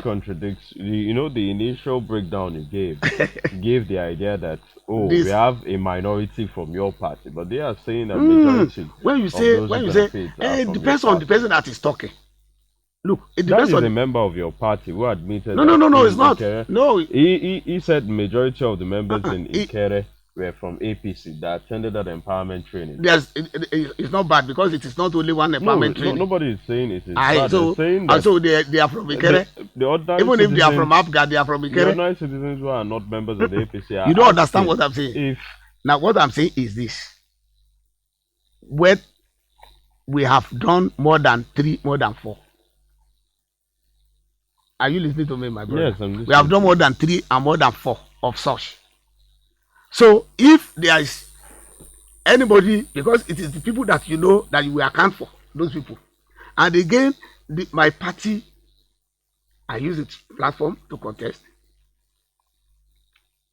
contradicts the initial breakdown you gave the idea that we have a minority from your party, but they are saying a majority. When you say it depends on the person that is talking. Look, it depends on a member of your party who admitted. No, it's not. Ikere, no, he said majority of the members in Ikere were from APC that attended that empowerment training. It's not bad because it is not only one empowerment training. Nobody is saying it is bad. So they are from Ikere. Even if they are from Apga, they are from Ikere. The ordinary citizens who are not members of the APC are. You don't understand what I'm saying. Now, what I'm saying is this: when we have done more than 3, more than 4. Are you listening to me, my brother? Yes, I'm listening. We have done more than 3 and more than 4 of such. So if there is anybody, because it is the people that you know that you will account for, those people. And again, my party, I use its platform to contest.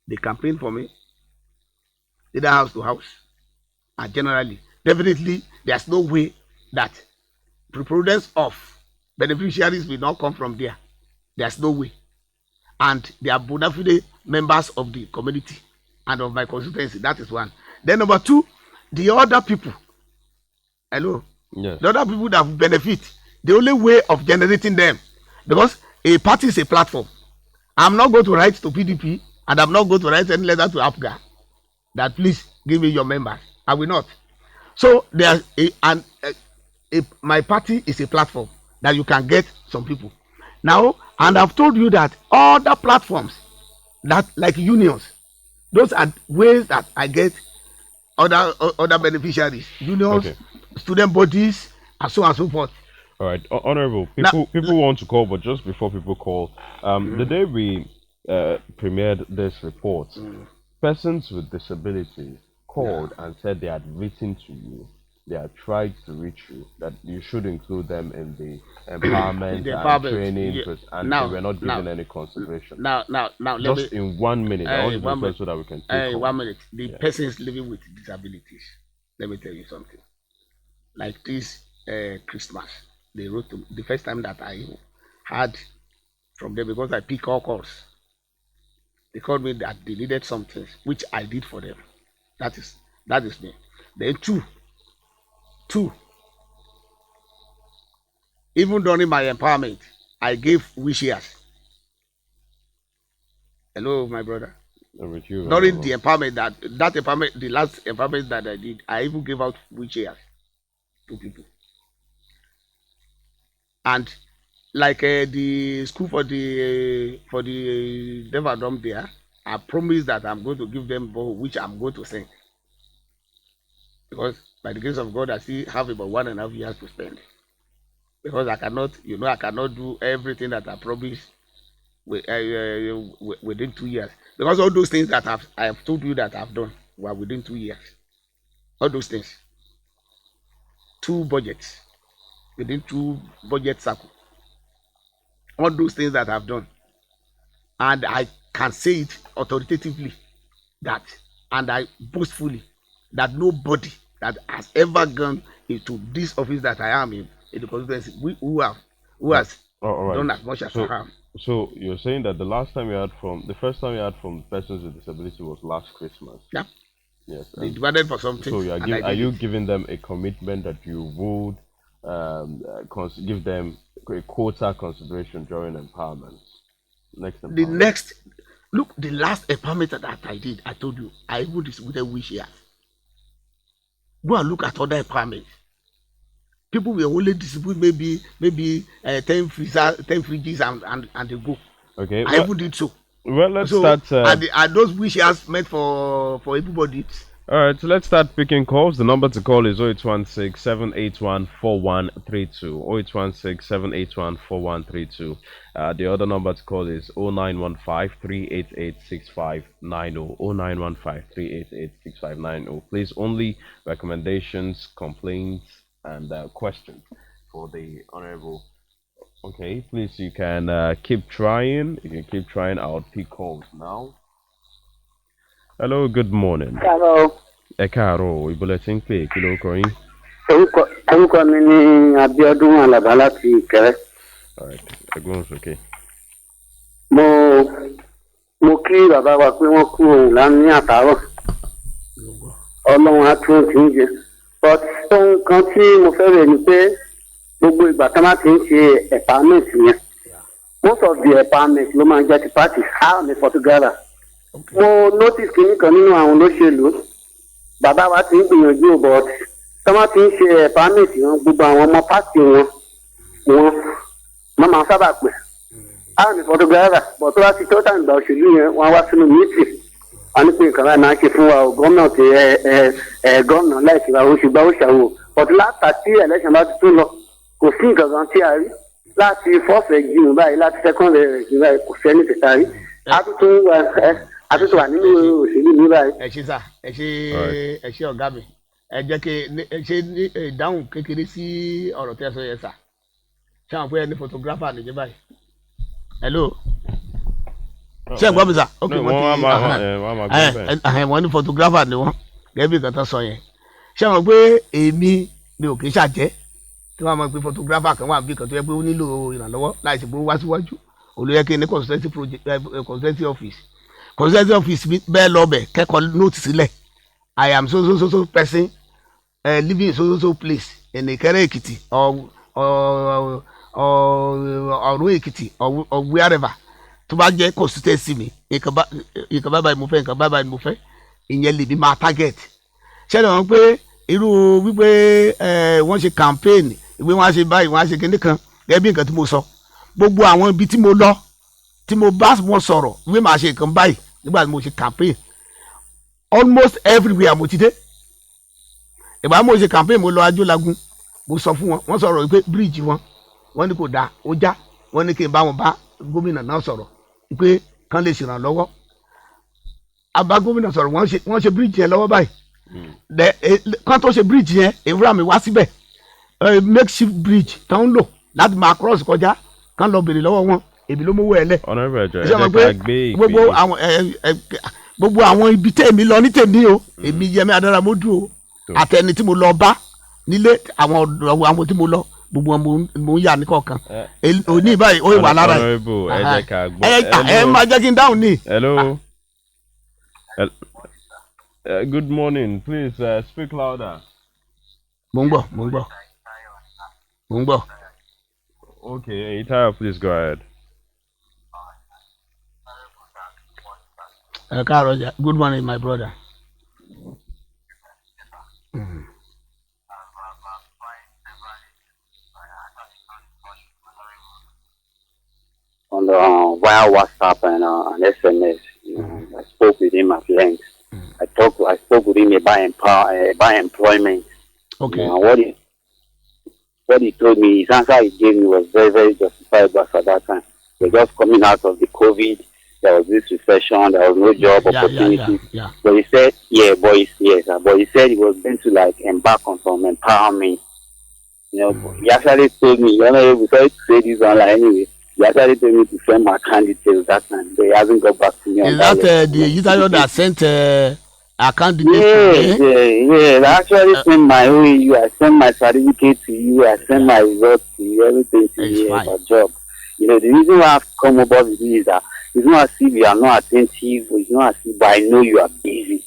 They campaign for me, either house to house. And generally, definitely, there's no way that preponderance of beneficiaries will not come from there. There's no way. And they are bona fide members of the community and of my constituency. That is one. Then number two, the other people. Hello? Yes. The other people that will benefit, the only way of generating them, because a party is a platform. I'm not going to write to PDP and I'm not going to write any letter to APGA that please give me your members. I will not. So there's my party is a platform that you can get some people. Now, and I've told you that other platforms that like unions, those are ways that I get other beneficiaries, unions, student bodies, and so on and so forth. All right, Honorable, people want to call, but just before people call, the day we premiered this report, persons with disabilities called and said they had written to you, they had tried to reach you, that you should include them in the empowerment and training, and they were not given any consideration. Now, just in 1 minute, I want to so that we can take 1 minute. The persons living with disabilities, let me tell you something. Like this Christmas, they wrote to me, the first time that I heard from them, because I pick all calls, they called me that they needed some things, which I did for them. That is me. Then two, even during my empowerment, I gave wishes. Hello, my brother. During the empowerment, that empowerment, the last empowerment that I did, I even gave out wishes to people. And like the school for the Devadom there, I promised that I'm going to give them both, which I'm going to send. Because by the grace of God, I still have about 1.5 years to spend. Because I cannot do everything that I promised within 2 years. Because all those things that I have told you that I've done were within 2 years. All those things. 2 budgets. Within 2 budget cycles. All those things that I've done. And I can say it authoritatively that, and I boastfully, that nobody that has ever gone into this office that I am in the constituency, who has done as much as I have. So you're saying that the first time you heard from persons with disability was last Christmas? Yeah. Yes. They divided for something. So are you giving them a commitment that you would give them a quota consideration during empowerment? The last empowerment that I did, I told you, I even distributed wish here. Go and look at other empowerments. People will only distribute maybe 10 fridges and they go. Okay. I even did so. Well, let's start. Are those wishes meant for everybody? All right, so let's start picking calls. The number to call is 0816-781-4132. 0816-781-4132. The other number to call is 0915-388-6590. 0915-388-6590. Please, only recommendations, complaints, and questions for the Honorable. Okay, please, you can keep trying. You can keep trying. I'll pick calls now. Hello, good morning. Hello. Ẹ káàárọ̀, ìbọ̀lẹ̀ tí ń pè kí ló kọ yín. Orúkọ mi ni Abíọ́dún Alaba láti Ìkẹrẹ. All right, ẹgbọ́n sókè. Mo kí bàbá wa pé wọ́n kú òun lánàá ní àtàárọ̀. Ọlọ́run á tún ti ń jẹ. But ohun kan tí mo fẹ́ rẹ̀ ni pé gbogbo ìgbà tí wọ́n ti ń ṣe empowerment yẹn. Most of the empowerment ló máa ń jẹ́ ti party how ní Portugal. Mo notice kìíní kan nínú àwọn olóṣèlú bàbá wa ti ń gbìyànjú but tí wọ́n ti ń ṣe empowerment wọn gbogbo àwọn ọmọ pàtì wọn máa sábà pè á ní photographer but tó bá ti tó tàn ìgbà òṣèlú yẹn wọ́n wá sínú meeting wọ́n ní pé nǹkan báyìí máa ń ṣe fún wa o gómìnà tí gómìnà láìsí wa oṣù gbà ó ṣàwò but látà tí election bá ti tún lọ kò sí nǹkan kan tí a rí láti first regime báyìí láti second regime báyìí kò sẹ́ni tẹ̀ta rí àtúntò wà nínú òṣèlú mi báyìí. Ẹ ṣé sà, ẹ ṣé ọ̀gá mi. ẹ jẹ́ kí ṣe ní ìdáhùn kékeré sí ọ̀rọ̀ tí ẹ sọ yẹn sà ṣé àwọn pé ẹni photographer nìyẹn báyìí hello ṣé ẹ gbọ́ mi sà ok wọ́n ní photographer ni wọ́n gẹ́gẹ́ bí nǹkan tó sọ yẹn ṣé àwọn pé èmi mi ò kì í ṣàjẹ́ tí wọ́n máa pe photographer kan wà bí kan tó yẹ pé ó nílò ìrànlọ́wọ́ láì ṣe pé ó wá síwájú olóyè kí ní constituency office bẹ́ẹ̀ lọ bẹ̀ kẹ́kọ̀ọ́ note sílẹ̀ I am so person living in so place in Ikere Ekiti Orun Ekiti or wherever tó bá jẹ́ constituency mi nǹkan báyìí mo fẹ́ nǹkan báyìí mo fẹ́ ìyẹn lè bí máa target ṣẹlẹ̀ wọn pé irú wípé wọ́n ṣe campaign ìwé wọn á ṣe báyìí wọn á ṣe kíní kan gẹ́gẹ́ bí nǹkan tí mo sọ gbogbo àwọn ibi tí mo lọ tí mo bá wọn sọ̀rọ̀ ìwé màá ṣe nǹkan báyìí nígbà tí mo ṣe campaign almost everywhere mo ti dé ìgbà mo ṣe campaign mo lọ Ajolagun mo sọ fún wọn wọ́n sọ̀rọ̀ wípé bíríìjì wọn ní kò dáa ó já wọ́n ní kí n bá wọn bá gómìnà náà sọ̀rọ̀ wípé kán lè ṣèrànlọ́wọ́ àbá gómìnà sọ̀rọ̀ wọ́n ṣe bíríìjì yẹn lọ́wọ́ báyìí kán tó ṣe bíríìjì yẹn èwúrà mi wá síbẹ̀ makeshift bridge tó ń lò láti máa cross kọjá kán lọ bèrè lọ́wọ́ wọn èbí ló mówó ẹ lẹ̀ gbogbo àwọn ibi tèmi lọ ní tèmi o èmi Yemi Adaramodu o àtẹni tí mo lọ bá nílé àwọn tí mo lọ gbogbo wọn mo ń yà ní kọ̀ọ̀kan òní báyìí ó wà lára ẹ máa jẹ́ kí n dáhùn ní. Hello. Good morning, please speak louder. Mo ń gbọ́. Okay, Itaya, please go ahead. Good morning, my brother. On the via WhatsApp and SMS, I spoke with him at length. I spoke with him about employment. Okay. What he told me, his answer he gave me was very, very justifiable at that time. We're just coming out of the COVID. There was this recession. There was no job opportunity. Yeah. But he said, but he said he was going to embark on some empowerment. He actually told me, we tried to say this online anyway. He actually told me to send my candidate that time, but he hasn't got back to me. Is that the user that sent a candidate? Yeah. I actually sent my OAU, I sent my certificate to you, I sent my results to you, everything to you about job. The reason why I've come about with this is that it's not as if you are not attentive, it's not as if I know you are busy.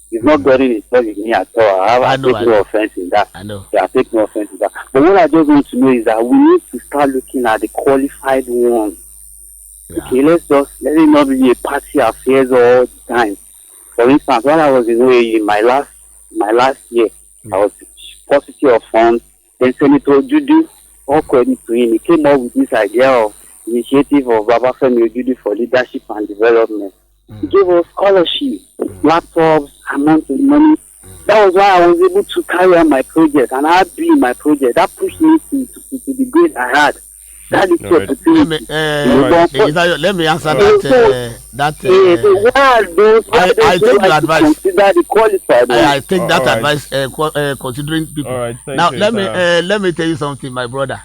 It's not getting in touch with me at all. I take no offense in that. I know. Yeah, I take no offense in that. But what I just want to know is that we need to start looking at the qualified ones. Yeah. Okay, let it not be a party affairs all the time. For instance, when I was in my last year, I was positive of funds. Then Senator Judu, all credit to him, he came up with this idea of initiative of Babafemi Ojude for leadership and development. He gave us scholarship, laptops, amount of money. That was why I was able to carry on my project, and I had been in my project. That pushed me to the grade I had. That is the opportunity. Let me answer that. I take the advice. Consider the qualified. I take that advice, considering people. All right, now let me tell you something, my brother.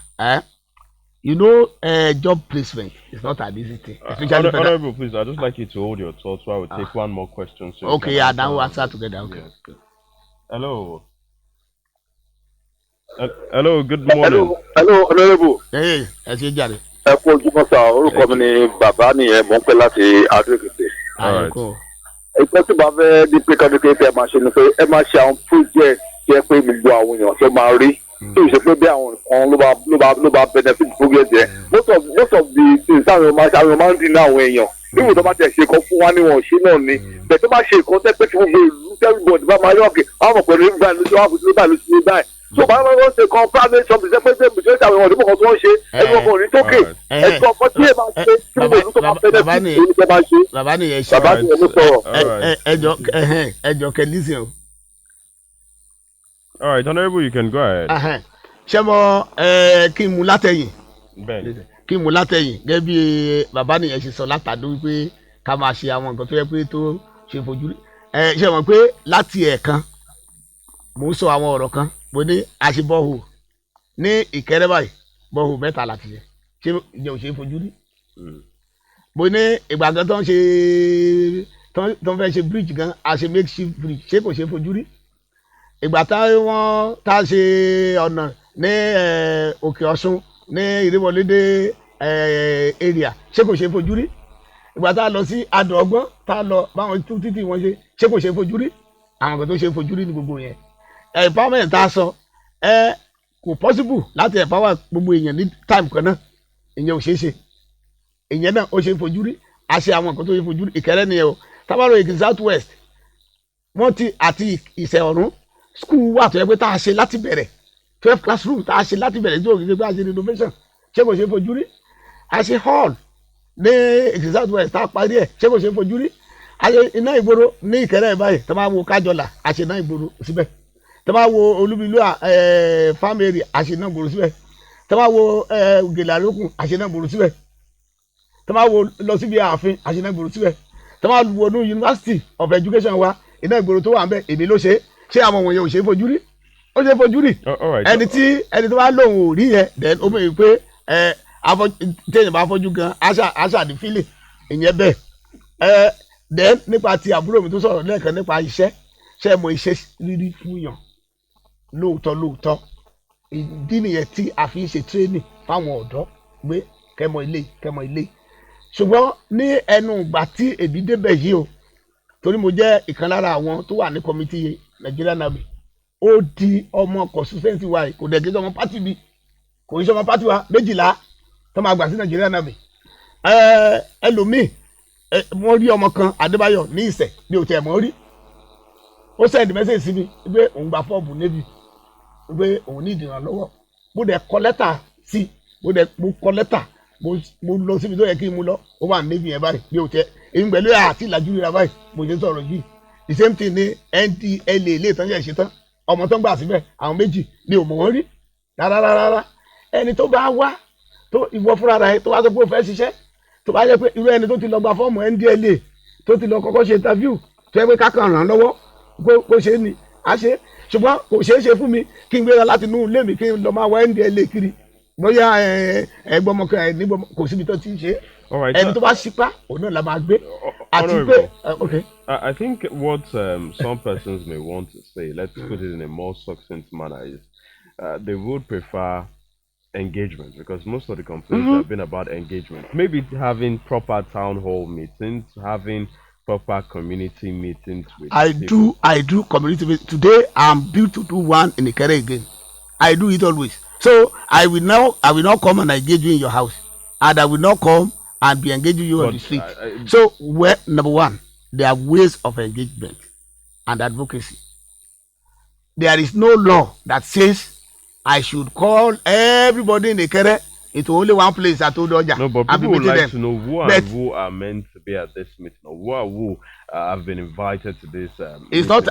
Job placement is not an easy thing. Honorable, please, I'd just like you to hold your thoughts while we take one more question. So okay, yeah, then we'll answer together. Okay. Yes. Hello. Hello, good morning. Hello, Honorable. Hey, ẹ ṣé jàre. Ẹ kú ojúmọ́ sá, orúkọ mi ni bàbá nìyẹn, mò ń pẹ́ láti Adó-Èkìtì. Ìpẹ́ tí bá fẹ́ ní pé kọ́dúnkẹ́ tẹ́ ẹ máa ṣe ni pé ẹ máa ṣe àwọn project tí ẹ pé gbogbo àwọn èèyàn tó máa rí. Tí o ṣe pé bí àwọn nǹkan ló bá benefit project yẹn. Most of the things àwọn èèyàn máa ń dín ní àwọn èèyàn. Níwò tó bá tẹ̀ ṣe kan fún wa níwọ̀n ṣe náà ni. Bẹ̀ tó bá ṣe nǹkan tẹ́ pé tí gbogbo ìlú everybody bá máa yọ̀ kí àwọn ọ̀pọ̀ ìlú báyìí lóṣù wà fún báyìí lóṣù báyìí. So bá wọn ṣe kan private shop ṣe pé ṣe ṣe àwọn ọ̀dọ́ kan tó ń ṣe ẹgbẹ́ ọkọ̀ ní tókè ẹgbẹ́ ọkọ̀ tí ẹ máa ṣe tí mo lù tó máa fẹ́ lẹ́sìn ní ìṣẹ́ máa ṣe. Bàbá nìyẹn ṣe ló sọ̀rọ̀. ẹjọ kẹlísìn o. All right, Honorable, you can go ahead. Ṣé mo kí n mú látẹ̀yìn? Bẹ́ẹ̀ni. Kí n mú látẹ̀yìn gẹ́gẹ́ bí bàbá nìyẹn ṣe sọ látàdó wípé ká máa ṣe àwọn nǹkan tó yẹ pé tó ṣe fojú rí. Ṣé mo pé láti ẹ̀ẹ̀kan mo sọ àwọn ọ̀rọ̀ kan mo ní àṣẹ bọ́ọ̀hù ní Ìkẹrẹ báyìí bọ́ọ̀hù mẹ́ta láti ṣe ìjẹ́ ò ṣe é fojú rí mo ní ìgbà kan tó ń fẹ́ ṣe bridge gan àṣẹ makeshift bridge ṣé kò ṣe é fojú rí ìgbà tá a ṣe ọ̀nà ní Òkè Ọ̀ṣun ní ìrìnwọlédè area ṣé kò ṣe é fojú rí ìgbà tá a lọ sí Adó Ọgbọ́n tá a lọ báwọn tún títì wọn ṣé kò ṣe é fojú rí àwọn kan tó ṣe é fojú rí ní gbogbo yẹn empowerment tá a sọ kò possible láti empower gbogbo èèyàn ní time kan náà ìyẹn ò ṣeé ṣe ìyẹn náà ó ṣe é fojú rí a ṣe àwọn nǹkan tó ṣe é fojú rí Ìkẹrẹ nìyẹn o tábàrò Èkìtì South West wọ́n ti àti Ìṣẹ̀ Ọ̀run school wà tó yẹ pé tá a ṣe láti bẹ̀rẹ̀ 12 classroom tá a ṣe láti bẹ̀rẹ̀ tí òkè pé a ṣe renovation ṣé kò ṣe é fojú rí a ṣe hall ní Èkìtì South West tá a parí ẹ̀ ṣé kò ṣe é fojú rí a ṣe iná ìgboro ní Ìkẹrẹ báyìí tá a máa wo Kájọlà a ṣe iná ìgboro síbẹ̀ tá a máa wo Olúbìlú farm area a ṣe iná ìgboro síbẹ̀ tá a máa wo Gèlè Àrókùn a ṣe iná ìgboro síbẹ̀ tá a máa wo lọ síbi ààfin a ṣe iná ìgboro síbẹ̀ tá a máa wo ní University of Education wa iná ìgboro tó wà ń bẹ èmi ló ṣe ṣé àwọn wọ̀nyẹn ò ṣe é fojú rí ó ṣe é fojú rí ẹni tó bá lóun ò rí yẹn then ó mọ̀ pé téèyàn bá fọ́jú gan àṣà ní fílẹ̀ ìyẹn bẹ́ẹ̀ then nípa ti àbúrò mi tó sọ̀rọ̀ lẹ́ẹ̀kan nípa iṣẹ́ ṣe mọ iṣẹ́ rírí fún yàn lóòótọ́ ìdí nìyẹn tí a fi ń ṣe training fáwọn ọ̀dọ́ pé kẹ́mọ ilé ṣùgbọ́n ní ẹnu ìgbà tí èmi débẹ̀ yìí o torí mo jẹ́ ìkan lára àwọn tó wà ní committee Nigerian Army ó di ọmọ constituency wa kò dẹ̀ gẹ́gẹ́ ọmọ party mi kò ní sọ ọmọ party wa 12 tó máa gbà sí Nigerian Army ẹlòmíì wọ́n rí ọmọ kan Adébáyọ̀ ní Ìṣẹ̀ bí o tẹ̀ mọ́ rí ó send message sí mi pé òun gba fọ́ọ̀bù Navy pé òun ní ìdìrànlọ́wọ́ mo dẹ̀ kọ lẹ́tà sí mo kọ lẹ́tà mo lọ síbi tó yẹ kí n mú lọ ó wà Navy yẹn báyìí bí o tẹ èyí pẹ̀lú àti ìlàjú rírà báyìí mo ṣe sọ̀rọ̀ yìí the same thing ní NDLA ilé ìtọ́jú ẹ̀ṣẹ̀ tán ọmọ tó ń gbà síbẹ̀ àwọn méjì ni ò mọ̀ wọ́n rí rárá ẹni tó bá wá tó ìwọ fúnra rẹ̀ tó bá sọ pé ó fẹ́ ṣiṣẹ́ tó bá yẹ pé irú ẹni tó ti lọ gba fọ́ọ̀mù NDLA tó ti lọ kọ́kọ́ ṣe interview tó yẹ pé kákan ràn án lọ́wọ́ kó ṣe é ni a ṣe ṣùgbọ́n kò ṣeé ṣe fún mi kí n gbéra láti inú ilé mi kí n lọ máa wá NDLA kiri bóyá ẹgbọmọkẹ nígbọmọ kò síbi tó ti ń ṣe ẹni tó bá ṣípá òun náà la máa gbé àti pé okay. I think what some persons may want to say, let's put it in a more succinct manner, is they would prefer engagement, because most of the complaints have been about engagement. Maybe having proper town hall meetings, having proper community meetings with people. I do community meetings. Today I'm due to do one in Ikere again. I do it always. So I will not come and engage you in your house, and I will not come and be engaging you on the street. So number one, there are ways of engagement and advocacy. There is no law that says I should call everybody in Ikere into only one place at Odoja. No, but people would like to know who are meant to be at this meeting, or who have been invited to this. It's not.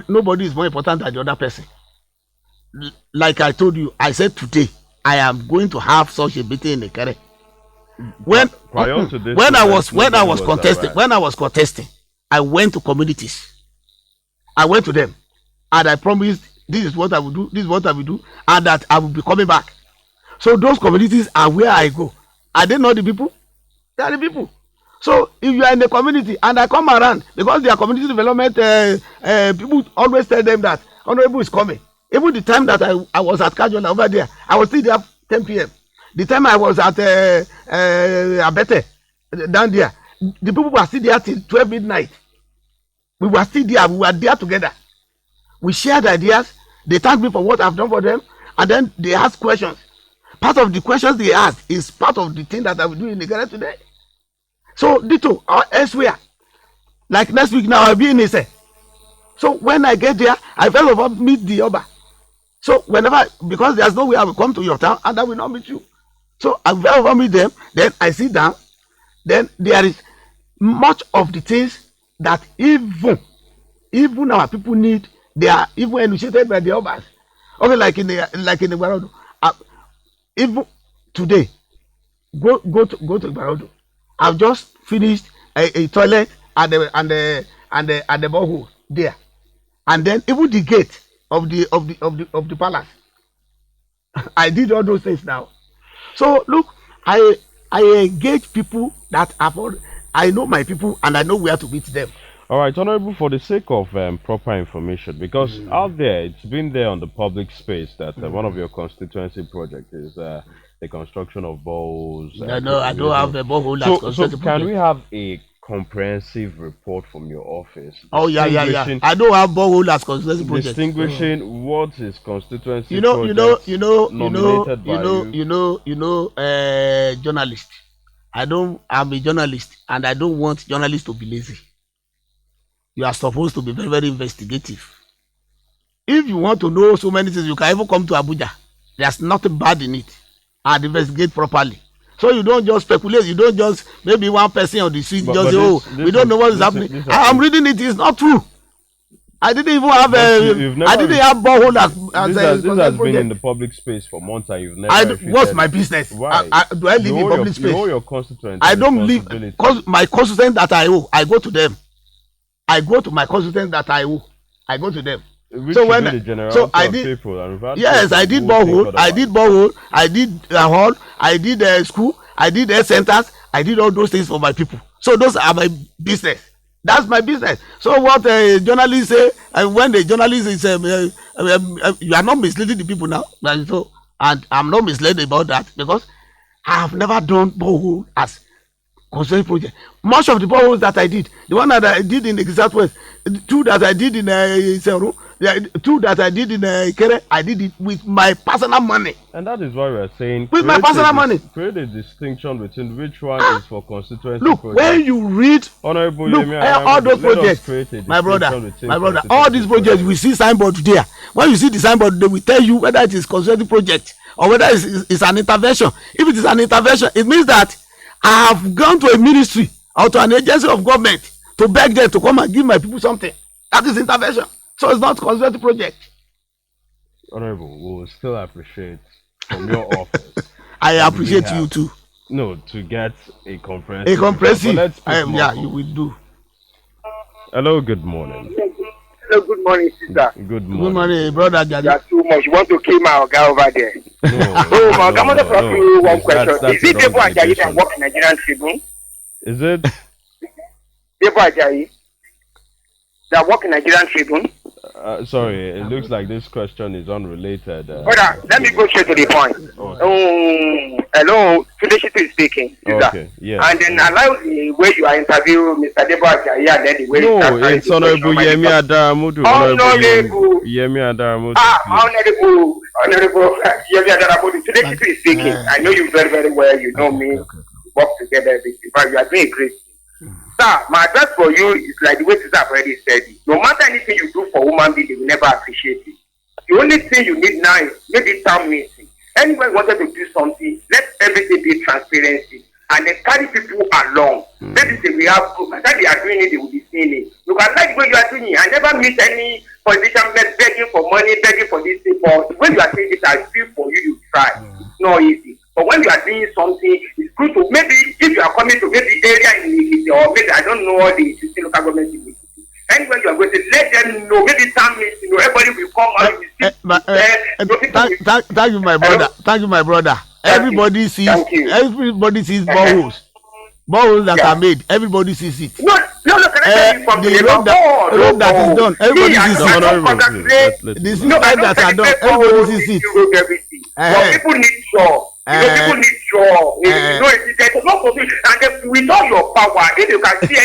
Nobody is more important than the other person. Like I told you, I said today I am going to have such a meeting in Ikere. When I was contesting, I went to communities. I went to them, and I promised this is what I will do, this is what I will do, and that I will be coming back. So those communities are where I go. Are they not the people? They are the people. So if you are in the community and I come around, because they are community development people always tell them that Honorable is coming. Even the time that I was at Kajola over there, I was still there 10 p.m. The time I was at Abete down there, the people were still there till 12 midnight. We were still there. We were there together. We shared ideas. They thanked me for what I've done for them, and then they asked questions. Part of the questions they asked is part of the thing that I will do in Ikere today. So ditto elsewhere. Like next week now, I'll be in Ise. So when I get there, I first of all meet the Oba. So whenever, because there's no way I will come to your town and I will not meet you. So I will meet them, then I sit down. Then there is much of the things that even our people need. They are even initiated by the Obas. Okay, like in the Barodo. Even today, go to Barodo. I've just finished a toilet and the borehole there. and then even the gate of the palace. I did all those things now. So look, I engage people that I know my people and I know where to meet them. All right, Honorable, for the sake of proper information, because out there, it's been there on the public space that one of your constituency projects is the construction of boreholes. No, I don't have a borehole. So can we have a comprehensive report from your office? Oh, yeah. I don't have borehole as constituency project. Distinguishing what is constituency journalist. I'm a journalist, and I don't want journalists to be lazy. You are supposed to be very, very investigative. If you want to know so many things, you can even come to Abuja. There's nothing bad in it, and investigate properly. So you don't just speculate. You don't just maybe one person on the street we don't know what is happening. I'm reading it. It's not true. I didn't even have I didn't have borehole this has been in the public space for months, and you've never. What's my business? Why? Do I live in public space? You owe your constituents. I don't live because my constituents that I owe, I go to them. I go to my constituents that I owe. I go to them. So when I did, yes, I did borehole. I did borehole. I did hall. I did school. I did health centers. I did all those things for my people. So those are my business. That's my business. So what journalists say, and when the journalist is, you are not misleading the people now. So, and I'm not misled about that because I have never done borehole as constituency project. Much of the boreholes that I did, the one that I did in the Southwest, two that I did in Orun, two that I did in Ikere, I did it with my personal money. And that is why we are saying with my personal money. Create a distinction between which one is for constituency. Look, project. when you read, Honorable look, Yemi, all those projects, my brother, all these projects, we see signboard there. When you see the signboard, they will tell you whether it is constituency project or whether it's an intervention. If it is an intervention, it means that I have gone to a ministry or to an agency of government to beg them to come and give my people something. That is intervention. So it's not constituency project. Honorable, we will still appreciate from your office. I appreciate you too. No, to get a comprehensive. A comprehensive. Yeah, you will do. Hello, good morning. Hello, good morning, sister. Good morning. Good morning, brother. You are too much. You want to kill my guy over there? No, my guy, I want to ask you one question. Is it Debo Ajayi that work in Nigerian Tribune? Is it? Debo Ajayi that work in Nigerian Tribune? Sorry, it looks like this question is unrelated. Brother, let me go straight to the point. Hello, Tudeshitu is speaking. Okay, yes. And then allow the way you are interviewing Mr. Debo Ajayi and then the way it's Honorable Yemi Adaramodu. Honorable Yemi Adaramodu. Honorable Yemi Adaramodu. Tudeshitu is speaking. I know you very, very well. You know me. We work together. But you are doing a great thing. Sir, my advice for you is like the way Sister have already said it. No matter anything you do for human being, they will never appreciate it. The only thing you need now is maybe town meeting. Anyone wanted to do something, let everything be transparency and then carry people along. That is the way we have group. And that they are doing it, they will be seeing it. You can like the way you are doing it. I never meet any politician begging for money, begging for this thing. But when you are saying it, I feel for you, you try. It's not easy. But when you are doing something, it's good to maybe if you are coming to maybe area in Ikiti or maybe I don't know all the existing local government in Ikiti. Anywhere you are going to let them know, maybe time is, everybody will come out. Thank you, my brother. Thank you, my brother. Everybody sees boreholes. Boreholes that are made. Everybody sees it. No, can I tell you something? The road that is done. Everybody sees it. The systems that are done. Everybody sees it. But people need sure. People need sure. There's no position. And then with all your power, if you can see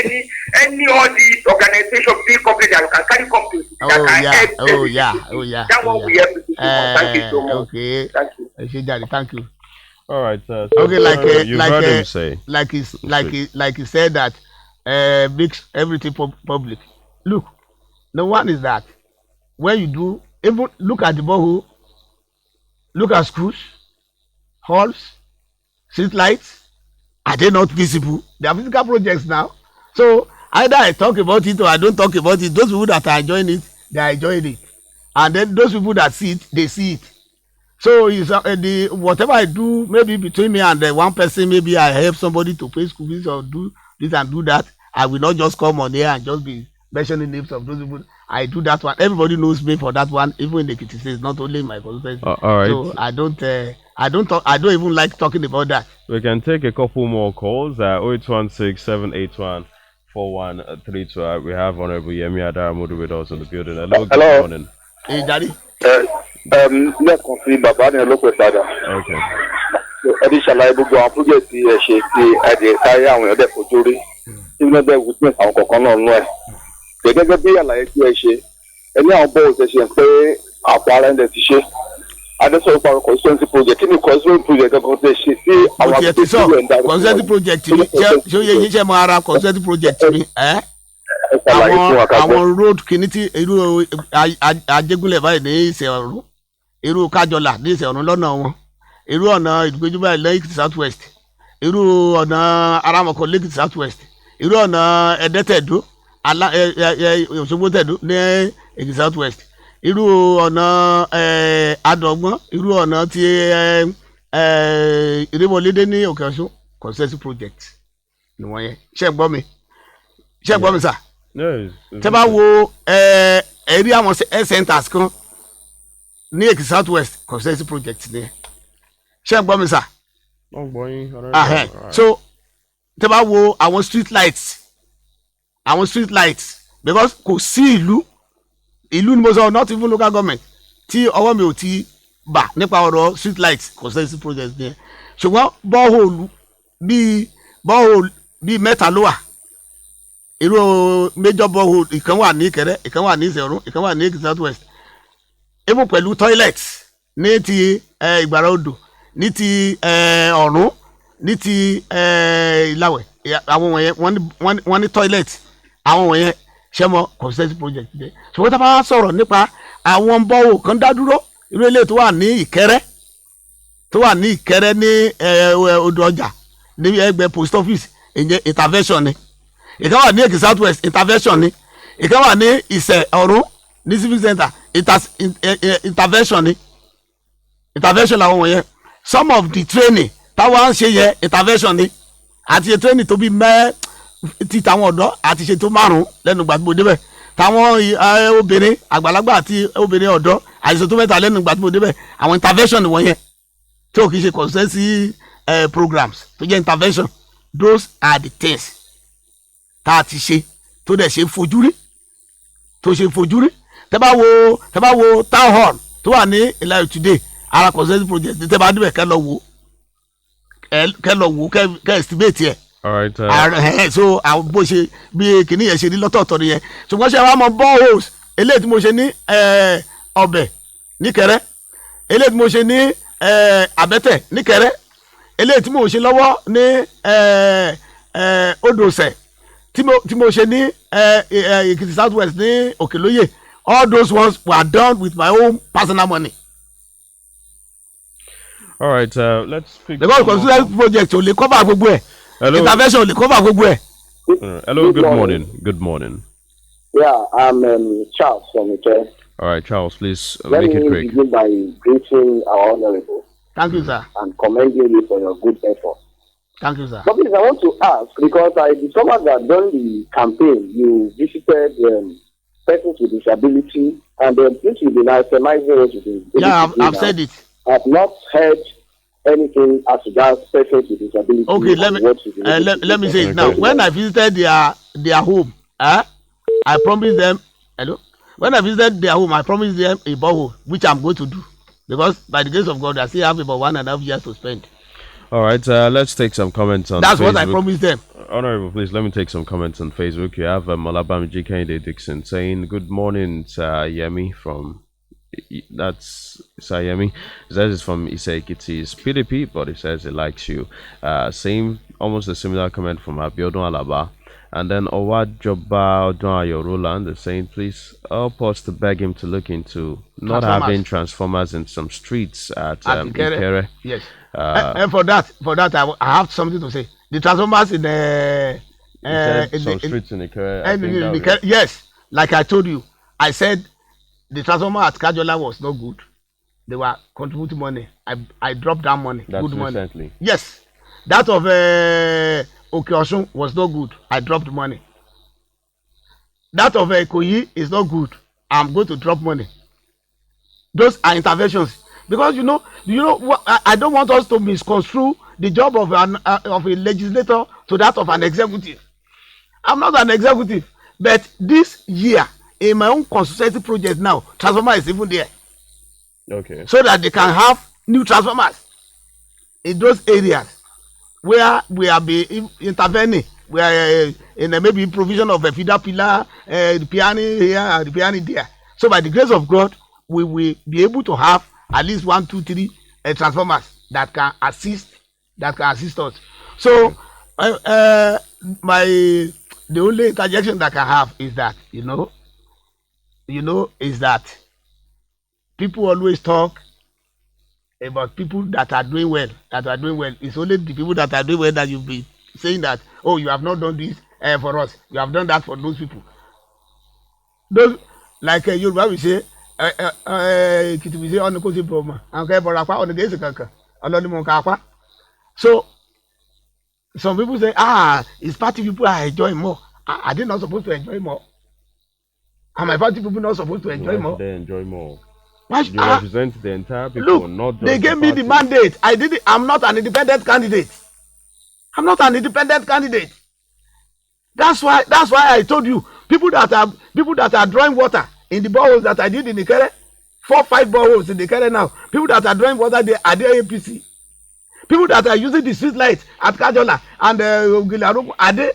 any all these organizations, big companies that you can carry companies that can help. That's what we have to do. Thank you so much. Okay. Thank you. All right. So okay, you heard him say. Like he said that makes everything public. Look, the one is that when you do, even look at the borehole, look at schools, halls, street lights, are they not visible? They are physical projects now. So either I talk about it or I don't talk about it. Those people that are enjoying it, they are enjoying it. And then those people that see it, they see it. So it's, whatever I do, maybe between me and one person, maybe I help somebody to pay school fees or do this and do that. I will not just come on here and just be mentioning names of those people. I do that one. Everybody knows me for that one, even in the Ekiti State, not only in my constituency. All right. So I don't even like talking about that. We can take a couple more calls. 0816-781-4132. We have Honorable Yemi Adaramodu with us in the building. Hello. Good morning. Hey, Daddy. lẹ́ẹ̀kan sí bàbá ni olóko ìpadà. ẹbí ṣàlàyé gbogbo àwọn project tí ẹ ṣe ti ẹ̀dẹ̀ kárí àwọn èèyàn dẹ̀ fojú rí tí wọ́n bẹ̀ witness àwọn kọ̀ọ̀kan náà nú ẹ̀. gẹ́gẹ́ bí àlàyé tí ẹ ṣe ẹ ní àwọn bọ́ọ̀lù ṣe pé àpò ara ẹ̀dẹ̀ ti ṣe. adẹ́sọ̀rọ̀ pa constituency project kí ni constituency project kankan tẹ ṣe sí àwọn àgbẹ̀ tí wọ́n ń darí. constituency project mi ṣé yẹ yín ṣe mọ ara constituency project mi àwọn road kìíní tí irú Ajégúnlẹ̀ báyìí ní ìṣẹ̀ ọ̀run irú Kájọlà ní ìṣẹ̀ ọ̀run lọ́nà wọn irú ọ̀nà Ìdúgbòjú báyìí ní Ekiti South West irú ọ̀nà Aramọ̀kọ̀ ní Ekiti South West irú ọ̀nà Ẹ̀dẹ́tẹ̀dó Òṣogbo Tẹ̀dó ní Ekiti South West irú ọ̀nà Adọ̀gbọ́n irú ọ̀nà tí Ìrèmọ̀lédé ní Òkè Ọ̀ṣun constituency project ni wọ́n yẹn ṣé ẹ gbọ́ mi sà tẹ́ bá wo ẹ̀rí àwọn centers kan ní Ekiti South West constituency project ni ṣé ẹ gbọ́ mi sà so tẹ́ bá wo àwọn street lights because kò sí ìlú ni mo sọ not even local government tí ọwọ́ mi ò ti bà nípa ọ̀rọ̀ street lights constituency project ni ṣùgbọ́n borehole bíi mẹ́ta ló wà irú major borehole ìkan wà ní Ìkẹrẹ ìkan wà ní Ìṣẹ̀ọ̀run ìkan wà ní Ekiti South West even pẹ̀lú toilet ní ti Ìgbàrà Odò ní ti Ọ̀run ní ti Ìlàwẹ̀ àwọn wọ̀nyẹn wọ́n ní toilet àwọn wọ̀nyẹn ṣẹ́mọ constituency project dé ṣùgbọ́n tá a bá sọ̀rọ̀ nípa àwọn borehole kan dá dúró irú ilé tó wà ní Ìkẹrẹ ní Odò Ọjà ní ẹgbẹ́ post office ìyẹn intervention ni ìkan wà ní Ekiti South West intervention ni ìkan wà ní Ìṣẹ̀ọ̀run ní civic center intervention ni intervention làwọn wọ̀nyẹn some of the training táwọn ń ṣe yẹ intervention ni àti ṣe training tó bí ti tàwọn ọ̀dọ́ àti ṣe tó 5 lẹ́nu gbàgbọ́ débẹ̀ táwọn obìnrin àgbàlagbà àti obìnrin ọ̀dọ́ àti ṣe tó 3 lẹ́nu gbàgbọ́ débẹ̀ àwọn intervention wọ̀nyẹn tí ò kì í ṣe constituency programs tó jẹ́ intervention those are the things tá a ti ṣe tó dẹ̀ ṣe fojú rí tẹ́ bá wo town hall tó wà ní Ìlàyé today ara constituency project tẹ́ bá débẹ̀ kẹ́ lọ wò kẹ́ estimate yẹ. So bó ṣe bí kìíní yẹn ṣe rí lọ́tọ̀ọ̀tọ̀ nìyẹn ṣùgbọ́n ṣe wá mọ boreholes eléyìí tí mo ṣe ní Ọbẹ̀ níkẹrẹ eléyìí tí mo ṣe ní Àbẹ́tẹ̀ níkẹrẹ eléyìí tí mo ṣe lọ́wọ́ ní Odòsẹ̀ tí mo ṣe ní Ekiti South West ní Òkèlóyè all those ones were done with my own personal money. All right, let's speak. Because constituency project ò lè cover gbogbo ẹ̀. Intervention ò lè cover gbogbo ẹ̀. Hello, good morning. Good morning. Yeah, I'm Charles from Ikere. All right, Charles, please make it quick. Let me begin by greeting our honorable. Thank you, sir. And commending you for your good effort. Thank you, sir. But please, I want to ask, because I discovered that during the campaign, you visited persons with disability, and please will be nice, yeah, I've said it. I've not heard anything as regards persons with disability. Okay, let me say it now. When I visited their home, I promised them, hello? When I visited their home, I promised them a borehole, which I'm going to do. Because by the grace of God, I still have about 1.5 years to spend. All right, let's take some comments on That's Facebook. What I promised them. Honorable, please, let me take some comments on Facebook. You have Malabamji Kende Dixon saying, good morning, Yemi from... That's Sayemi. He says it's from Ekiti. It's PDP, but he says he likes you. Same, almost a similar comment from Abiodun Alaba. And then Owajoba Odunayo Roland is saying, please help us to beg him to look into not having transformers in some streets at Ikere. Yes. And for that, I have something to say. The transformers in some streets in Ikere. Yes, like I told you, I said the transformer at Kajola was not good. They were contributing money. I dropped that money. That's good money. Recently. Yes, that of Oke Osun was not good. I dropped money. That of Koyi is not good. I'm going to drop money. Those are interventions because I don't want us to misconstrue the job of a legislator to that of an executive. I'm not an executive, but this year in my own constituency project now, transformer is even there. Okay. So that they can have new transformers in those areas where we are be intervening. We are in maybe provision of a feeder pillar, the piano here and the piano there. So by the grace of God, we will be able to have at least 1, 2, 3 transformers that can assist us. So the only interjection that I have is that is that people always talk about people that are doing well. It's only the people that are doing well that you'll be saying that, oh, you have not done this for us. You have done that for those people. Those like Yoruba we say, Ekiti we say on the coast problem. On the case so some people say, it's party people are enjoying more. Are they not supposed to enjoy more? Are my party people not supposed to enjoy more? They enjoy more. Why, you represent the entire people, look, not just they gave me the mandate. I did it. I'm not an independent candidate. That's why I told you people that are drawing water in the boreholes that I did in Ikere, 4, 5 boreholes in Ikere now. People that are drawing water they are the APC. People that are using the street light at Kajola and are they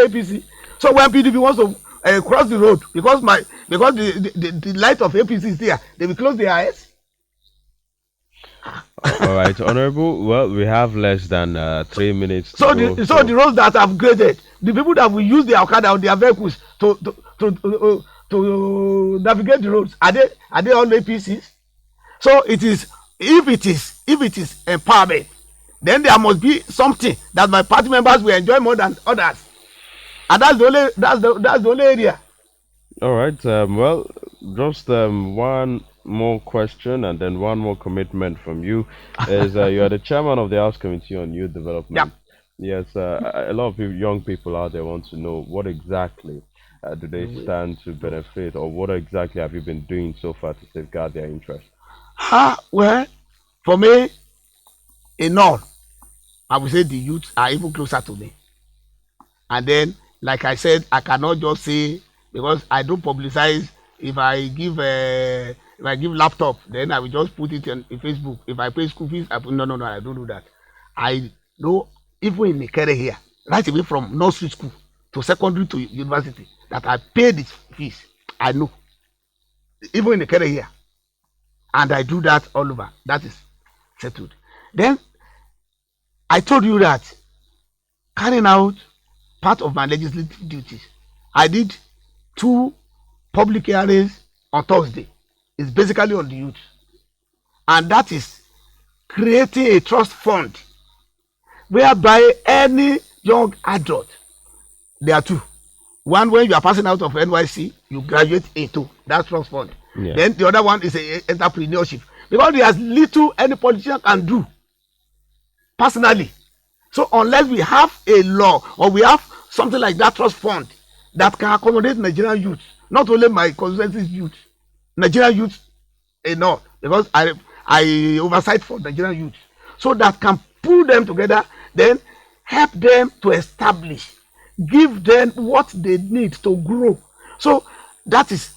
APC. So when PDP wants to cross the road because the light of APC is there, they will close their eyes. All right, Honorable. Well, we have less than 3 minutes. So the roads that I've graded, the people that will use their Okada or their vehicles to navigate the roads, are they all APCs? So it is if it is empowerment, then there must be something that my party members will enjoy more than others, and that's the only area. All right. Well, just one more question and then one more commitment from you is you are the chairman of the House Committee on Youth Development. Yeah. Yes, a lot of young people out there want to know what exactly do they stand to benefit, or what exactly have you been doing so far to safeguard their interests? Well, for me, in all, I would say the youth are even closer to me. And then, like I said, I cannot just say, because I don't publicize. If I give laptop, then I will just put it in Facebook. If I pay school fees, I don't do that. I know even in Ikere here, right away from nursery school to secondary to university, that I pay these fees. I know. Even in Ikere here. And I do that all over. That is settled. Then I told you that carrying out part of my legislative duties, I did 2 public hearings on Thursday. It's basically on the youth, and that is creating a trust fund whereby any young adult, there are 2. One, when you are passing out of NYC, you graduate into that trust fund. Yeah. Then the other one is a entrepreneurship, because there's little any politician can do personally. So unless we have a law or we have something like that trust fund that can accommodate Nigerian youth, not only my constituency's youth, Nigerian youth enough, because I oversight for Nigerian youth, so that can pull them together, then help them to establish, give them what they need to grow. So that is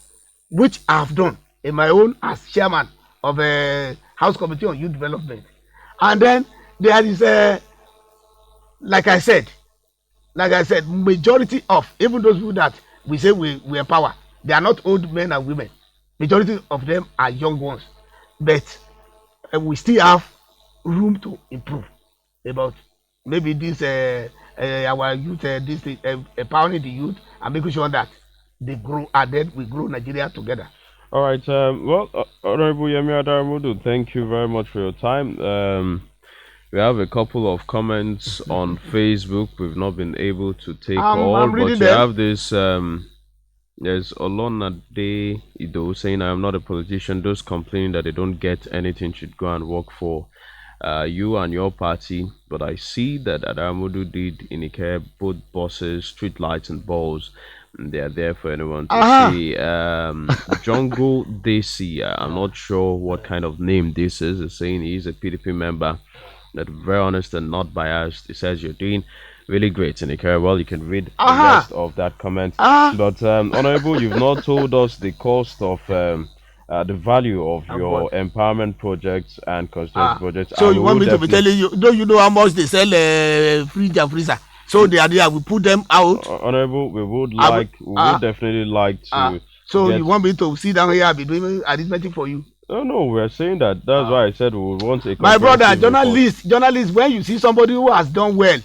which I have done in my own as chairman of a House Committee on Youth Development. And then there is like I said, majority of even those people that we say we empower, they are not old men and women. Majority of them are young ones, but we still have room to improve about maybe this our youth, empowering the youth and making sure that they grow, and then we grow Nigeria together. All right. Well, Honorable Yemi Adaramodu, thank you very much for your time. We have a couple of comments on Facebook. We've not been able to take all, but you have this. There's Olonade Ido saying, "I am not a politician. Those complaining that they don't get anything should go and work for you and your party. But I see that Adaramodu did in Ikere both buses, street lights, and balls. They are there for anyone to see. Jungle Desi, I'm not sure what kind of name this is. It's saying he's a PDP member, that very honest and not biased. He says you're doing really great in Ikere. Well, you can read the rest of that comment. But Honorable, you've not told us the cost of the value of your empowerment projects and constituency projects. So you want me to be telling you? Don't you know how much they sell fridge and freezer? So they are there. We put them out. Honorable, we would definitely like to. So you want me to sit down here and be doing arithmetic for you? No, we're saying that. That's why I said we would want a. My brother, journalist, when you see somebody who has done well,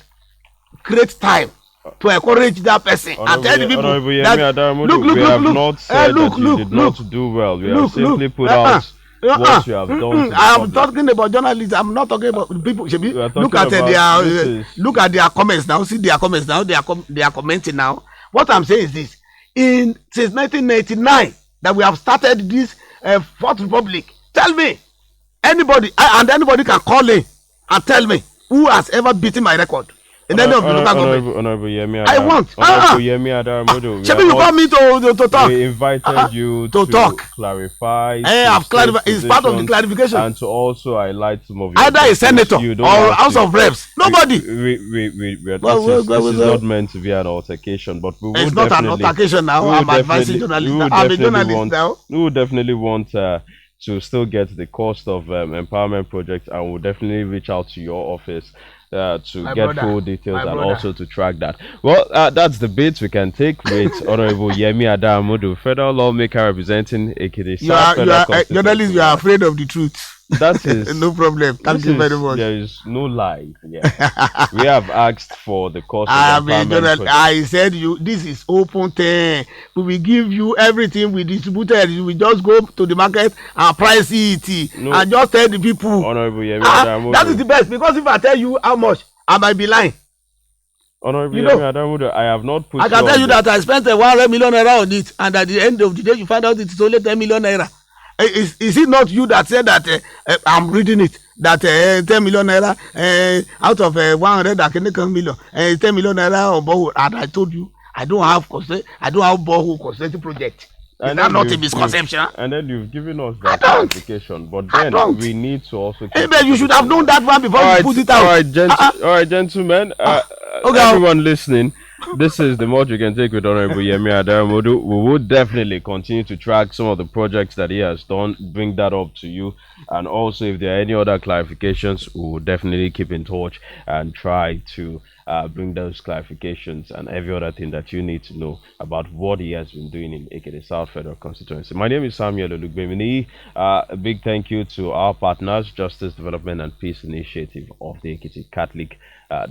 create time to encourage that person and tell the people that we have not said that you did not do well. We have simply put out what you have done. I am talking about journalists. I'm not talking about people. Look at their comments now. See their comments now. They are commenting now. What I'm saying is this: since 1999 that we have started this Fourth Republic. Tell me, anybody can call in and tell me who has ever beaten my record in any of the local government. Honorable Yemi I want. Yemi Adaramodu. You want me to talk? We invited you to talk. Clarify. I've clarified. It's part of the clarification. And to also highlight some of your either a senator or House of Reps. Nobody. This is not meant to be an altercation, but we will it's not an altercation now. I'm advising journalists. I'm a journalist now. We will definitely want to still get the cost of empowerment projects, and we'll definitely reach out to your office to get full details and also to track that. Well, that's the bit we can take with Honorable Yemi Adaramodu, federal lawmaker representing Ekiti South Federal Constituency. Journalists, you are afraid of the truth. That is no problem. Thank you very much. There is no lie. Yeah. We have asked for the cost of empowerment. I said this is open thing. We will give you everything we distributed. We just go to the market and price it and just tell the people. Honorable Yemi Adaramodu. That is the best, because if I tell you how much, I might be lying. Honorable Yemi Adaramodu, I have not put. I can tell you that I spent 100 million naira on it, and at the end of the day, you find out it is only 10 million naira. Is it not you that said that I'm reading it that 10 million naira out of 100 that can come million 10 million naira on borehole, and I told you I don't have borehole construction project. Is that not a misconception? And then you've given us that application, but then we need to also. You should have known that one before you put it out. All right, gentlemen. Everyone listening. This is the much you can take with Honorable Yemi Adaramodu. We will definitely continue to track some of the projects that he has done, bring that up to you, and also if there are any other clarifications, we will definitely keep in touch and try to bring those clarifications and every other thing that you need to know about what he has been doing in Ekiti South Federal Constituency. My name is Samuel Olugbemini. A big thank you to our partners, Justice Development and Peace Initiative of the Ekiti Catholic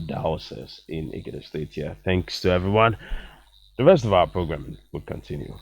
Diocese in Ikere State here. Thanks to everyone. The rest of our programming will continue.